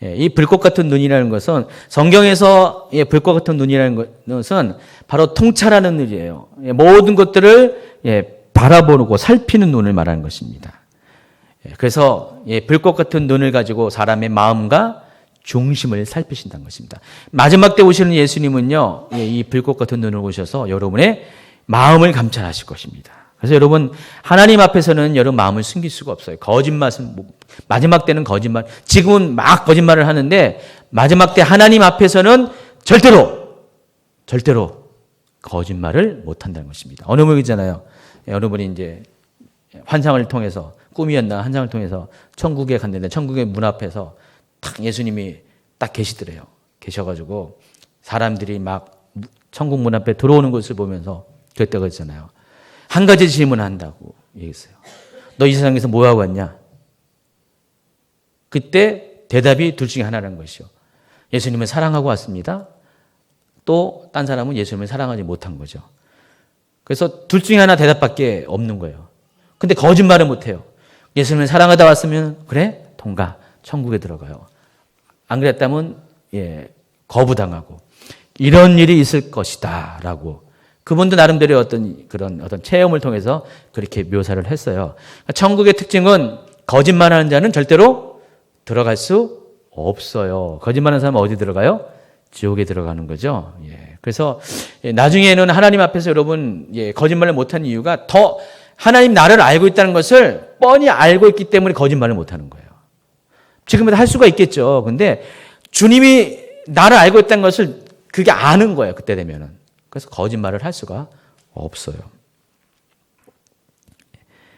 A: 이 불꽃 같은 눈이라는 것은 성경에서 불꽃 같은 눈이라는 것은 바로 통찰하는 눈이에요. 모든 것들을 바라보고 살피는 눈을 말하는 것입니다. 그래서 불꽃 같은 눈을 가지고 사람의 마음과 중심을 살피신다는 것입니다. 마지막 때 오시는 예수님은요, 이 불꽃 같은 눈을 오셔서 여러분의 마음을 감찰하실 것입니다. 그래서 여러분 하나님 앞에서는 여러분 마음을 숨길 수가 없어요. 거짓말은 마지막 때는 거짓말. 지금은 막 거짓말을 하는데 마지막 때 하나님 앞에서는 절대로 거짓말을 못 한다는 것입니다. 어느 분이잖아요. 여러분이 이제 환상을 통해서 꿈이었나 환상을 통해서 천국에 갔는데 천국의 문 앞에서 딱 예수님이 딱 계시더래요. 계셔가지고 사람들이 막 천국 문 앞에 들어오는 것을 보면서 그랬다고 했잖아요. 한 가지 질문을 한다고 얘기했어요. 너 이 세상에서 뭐 하고 왔냐? 그때 대답이 둘 중에 하나라는 것이요. 예수님을 사랑하고 왔습니다. 또 딴 사람은 예수님을 사랑하지 못한 거죠. 그래서 둘 중에 하나 대답밖에 없는 거예요. 근데 거짓말을 못해요. 예수님을 사랑하다 왔으면 그래? 통과. 천국에 들어가요. 안 그랬다면 거부당하고 이런 일이 있을 것이다 라고 그분도 나름대로 어떤 체험을 통해서 그렇게 묘사를 했어요. 천국의 특징은 거짓말하는 자는 절대로 들어갈 수 없어요. 거짓말하는 사람은 어디 들어가요? 지옥에 들어가는 거죠. 그래서 나중에는 하나님 앞에서 여러분 거짓말을 못한 이유가 더 하나님 나를 알고 있다는 것을 뻔히 알고 있기 때문에 거짓말을 못하는 거예요. 지금은 할 수가 있겠죠. 근데 주님이 나를 알고 있다는 것을 그게 아는 거예요. 그때 되면은. 그래서 거짓말을 할 수가 없어요.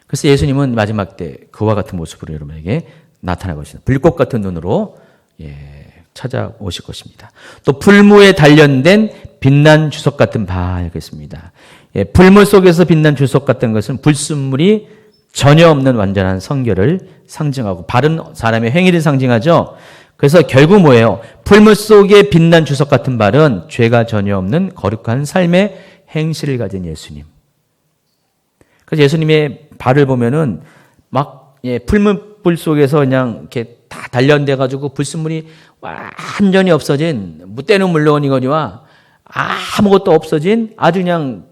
A: 그래서 예수님은 마지막 때 그와 같은 모습으로 여러분에게 나타날 것입니다. 불꽃 같은 눈으로 찾아오실 것입니다. 또 풀무에 단련된 빛난 주석 같은 바겠습니다. 풀무 속에서 빛난 주석 같은 것은 불순물이 전혀 없는 완전한 성결을 상징하고 바른 사람의 행위를 상징하죠. 그래서 결국 뭐예요? 풀무 속에 빛난 주석 같은 발은 죄가 전혀 없는 거룩한 삶의 행실을 가진 예수님. 그래서 예수님의 발을 보면은 막 풀무불 속에서 그냥 이렇게 다 단련돼 가지고 불순물이 완전히 없어진 때는 물론이거니와 아무것도 없어진 아주 그냥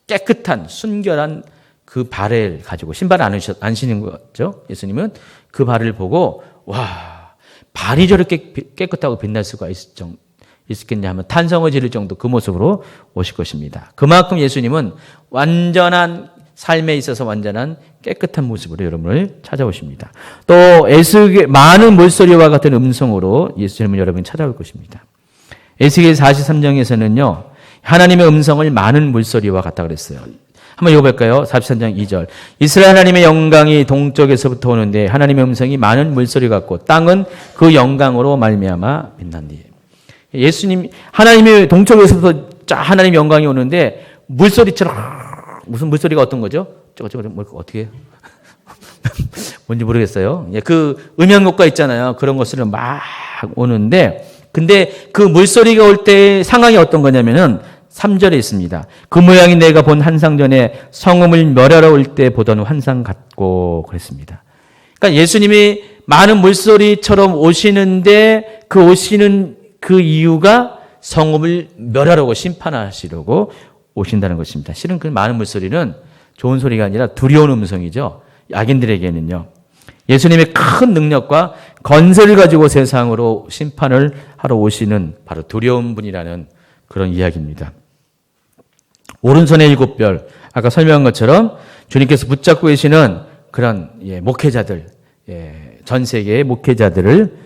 A: 깨끗한 순결한 그 발을 가지고 신발 안 신는 거죠. 예수님은 그 발을 보고 와 발이 저렇게 깨끗하고 빛날 수가 있겠냐 하면 탄성을 지를 정도 그 모습으로 오실 것입니다. 그만큼 예수님은 완전한 삶에 있어서 완전한 깨끗한 모습으로 여러분을 찾아오십니다. 또 많은 물소리와 같은 음성으로 예수님은 여러분을 찾아올 것입니다. 에스겔 43장에서는요. 하나님의 음성을 많은 물소리와 같다 그랬어요. 한번 읽어볼까요? 43장 2절. 이스라엘 하나님의 영광이 동쪽에서부터 오는데 하나님의 음성이 많은 물소리 같고 땅은 그 영광으로 말미암아 빛난디. 예수님 하나님의 동쪽에서부터 하나님의 영광이 오는데 물소리처럼 무슨 물소리가 어떤 거죠? 저거 어떻게 뭔지 모르겠어요. 그 음향효과 있잖아요. 그런 것들은 막 오는데 근데 그 물소리가 올 때 상황이 어떤 거냐면은 3절에 있습니다. 그 모양이 내가 본 환상 전에 성음을 멸하러 올 때 보던 환상 같고 그랬습니다. 그러니까 예수님이 많은 물소리처럼 오시는데 그 오시는 그 이유가 성음을 멸하려고 심판하시려고 오신다는 것입니다. 실은 그 많은 물소리는 좋은 소리가 아니라 두려운 음성이죠. 악인들에게는요. 예수님의 큰 능력과 건설을 가지고 세상으로 심판을 하러 오시는 바로 두려운 분이라는 그런 이야기입니다. 오른손의 7별, 아까 설명한 것처럼 주님께서 붙잡고 계시는 그런 목회자들, 전 세계의 목회자들을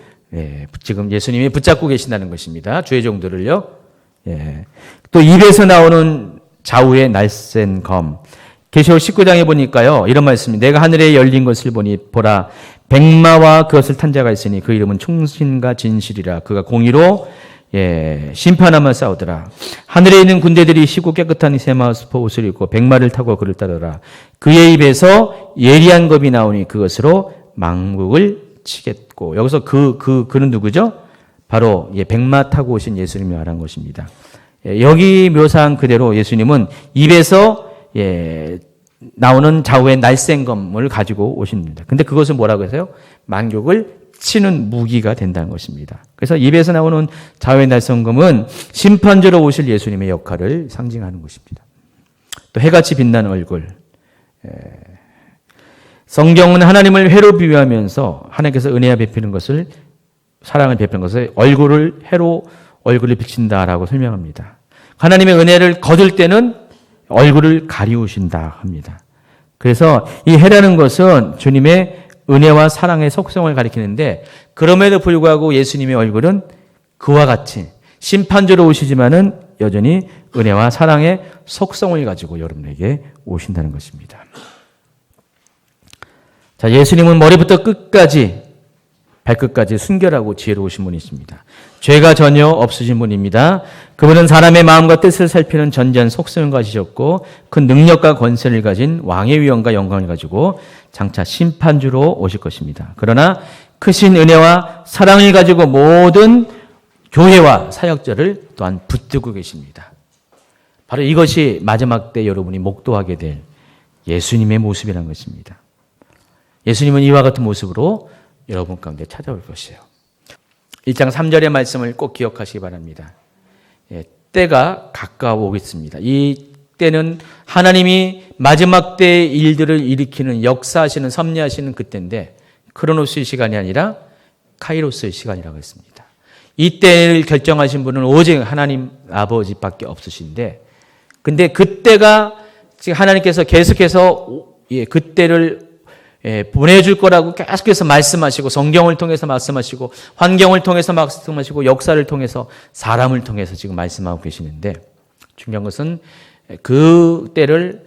A: 지금 예수님이 붙잡고 계신다는 것입니다. 주의 종들을요. 또 입에서 나오는 좌우의 날쌘 검. 계시록 19장에 보니까요. 이런 말씀이 내가 하늘에 열린 것을 보니 보라 백마와 그것을 탄 자가 있으니 그 이름은 충신과 진실이라. 그가 공의로 심판하며 싸우더라. 하늘에 있는 군대들이 시고 깨끗한 세마스포 옷을 입고 백마를 타고 그를 따르라. 그의 입에서 예리한 겁이 나오니 그것으로 망국을 치겠고. 여기서 그는 누구죠? 바로 백마 타고 오신 예수님이 말한 것입니다. 여기 묘사한 그대로 예수님은 입에서 나오는 좌우의 날쌘검을 가지고 오십니다. 근데 그것은 뭐라고 해서요? 만국을 치는 무기가 된다는 것입니다. 그래서 입에서 나오는 좌우의 날쌘검은 심판자로 오실 예수님의 역할을 상징하는 것입니다. 또 해같이 빛나는 얼굴. 성경은 하나님을 회로 비유하면서 하나님께서 은혜와 베푸는 것을 사랑을 베푸는 것을 해로 얼굴을 비친다라고 설명합니다. 하나님의 은혜를 거둘 때는 얼굴을 가리우신다 합니다. 그래서 이 해라는 것은 주님의 은혜와 사랑의 속성을 가리키는데 그럼에도 불구하고 예수님의 얼굴은 그와 같이 심판자로 오시지만은 여전히 은혜와 사랑의 속성을 가지고 여러분에게 오신다는 것입니다. 자, 예수님은 머리부터 끝까지 발끝까지 순결하고 지혜로우신 분이십니다. 죄가 전혀 없으신 분입니다. 그분은 사람의 마음과 뜻을 살피는 전지한 속성을 가지셨고 그 능력과 권세를 가진 왕의 위엄과 영광을 가지고 장차 심판주로 오실 것입니다. 그러나 크신 은혜와 사랑을 가지고 모든 교회와 사역자를 또한 붙들고 계십니다. 바로 이것이 마지막 때 여러분이 목도하게 될 예수님의 모습이라는 것입니다. 예수님은 이와 같은 모습으로 여러분 가운데 찾아올 것이에요. 1장 3절의 말씀을 꼭 기억하시기 바랍니다. 때가 가까워 오겠습니다. 이 때는 하나님이 마지막 때의 일들을 일으키는 역사하시는 섭리하시는 그때인데 크로노스의 시간이 아니라 카이로스의 시간이라고 했습니다. 이 때를 결정하신 분은 오직 하나님 아버지밖에 없으신데, 근데 그때가 지금 하나님께서 계속해서 그때를 보내줄 거라고 계속해서 말씀하시고, 성경을 통해서 말씀하시고, 환경을 통해서 말씀하시고, 역사를 통해서, 사람을 통해서 지금 말씀하고 계시는데, 중요한 것은 그 때를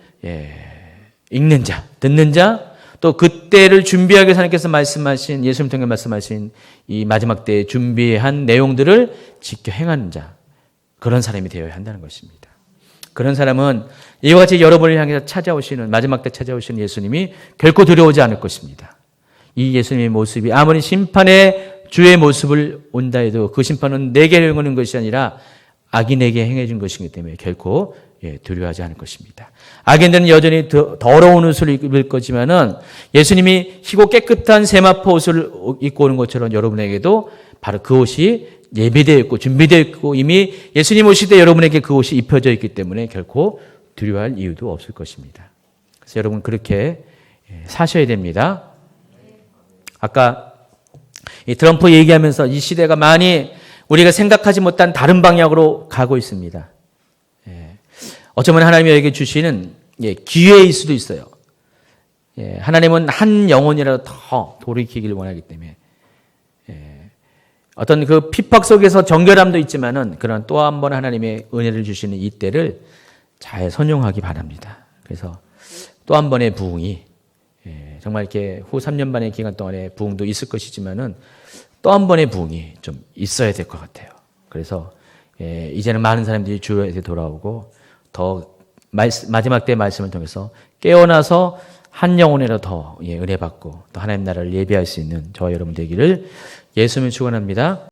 A: 읽는 자, 듣는 자, 또 그때를 준비하기 위해서 하나님께서 말씀하신, 예수님 통해 말씀하신 이 마지막 때에 준비한 내용들을 지켜 행하는 자, 그런 사람이 되어야 한다는 것입니다. 그런 사람은 이와 같이 여러분을 향해서 찾아오시는, 마지막 때 찾아오시는 예수님이 결코 두려워하지 않을 것입니다. 이 예수님의 모습이 아무리 심판의 주의 모습을 온다 해도 그 심판은 내게 행하는 것이 아니라 악인에게 행해준 것이기 때문에 결코 두려워하지 않을 것입니다. 악인들은 여전히 더러운 옷을 입을 거지만은 예수님이 희고 깨끗한 세마포 옷을 입고 오는 것처럼 여러분에게도 바로 그 옷이 예비되어 있고 준비되어 있고 이미 예수님 오실 때 여러분에게 그 옷이 입혀져 있기 때문에 결코 두려워할 이유도 없을 것입니다. 그래서 여러분 그렇게 사셔야 됩니다. 아까 이 트럼프 얘기하면서 이 시대가 많이 우리가 생각하지 못한 다른 방향으로 가고 있습니다. 어쩌면 하나님이 여기 주시는 기회일 수도 있어요. 하나님은 한 영혼이라도 더 돌이키기를 원하기 때문에 어떤 그 핍박 속에서 정결함도 있지만은 그런 또 한 번 하나님의 은혜를 주시는 이 때를 잘 선용하기 바랍니다. 그래서 또 한 번의 부흥이 정말 이렇게 후 3년 반의 기간 동안에 부흥도 있을 것이지만은 또 한 번의 부흥이 좀 있어야 될 것 같아요. 그래서 이제는 많은 사람들이 주에게 돌아오고 더 마지막 때의 말씀을 통해서 깨어나서 한 영혼이라도 더 은혜 받고 또 하나님 나라를 예비할 수 있는 저와 여러분 되기를 예수님을 축원합니다.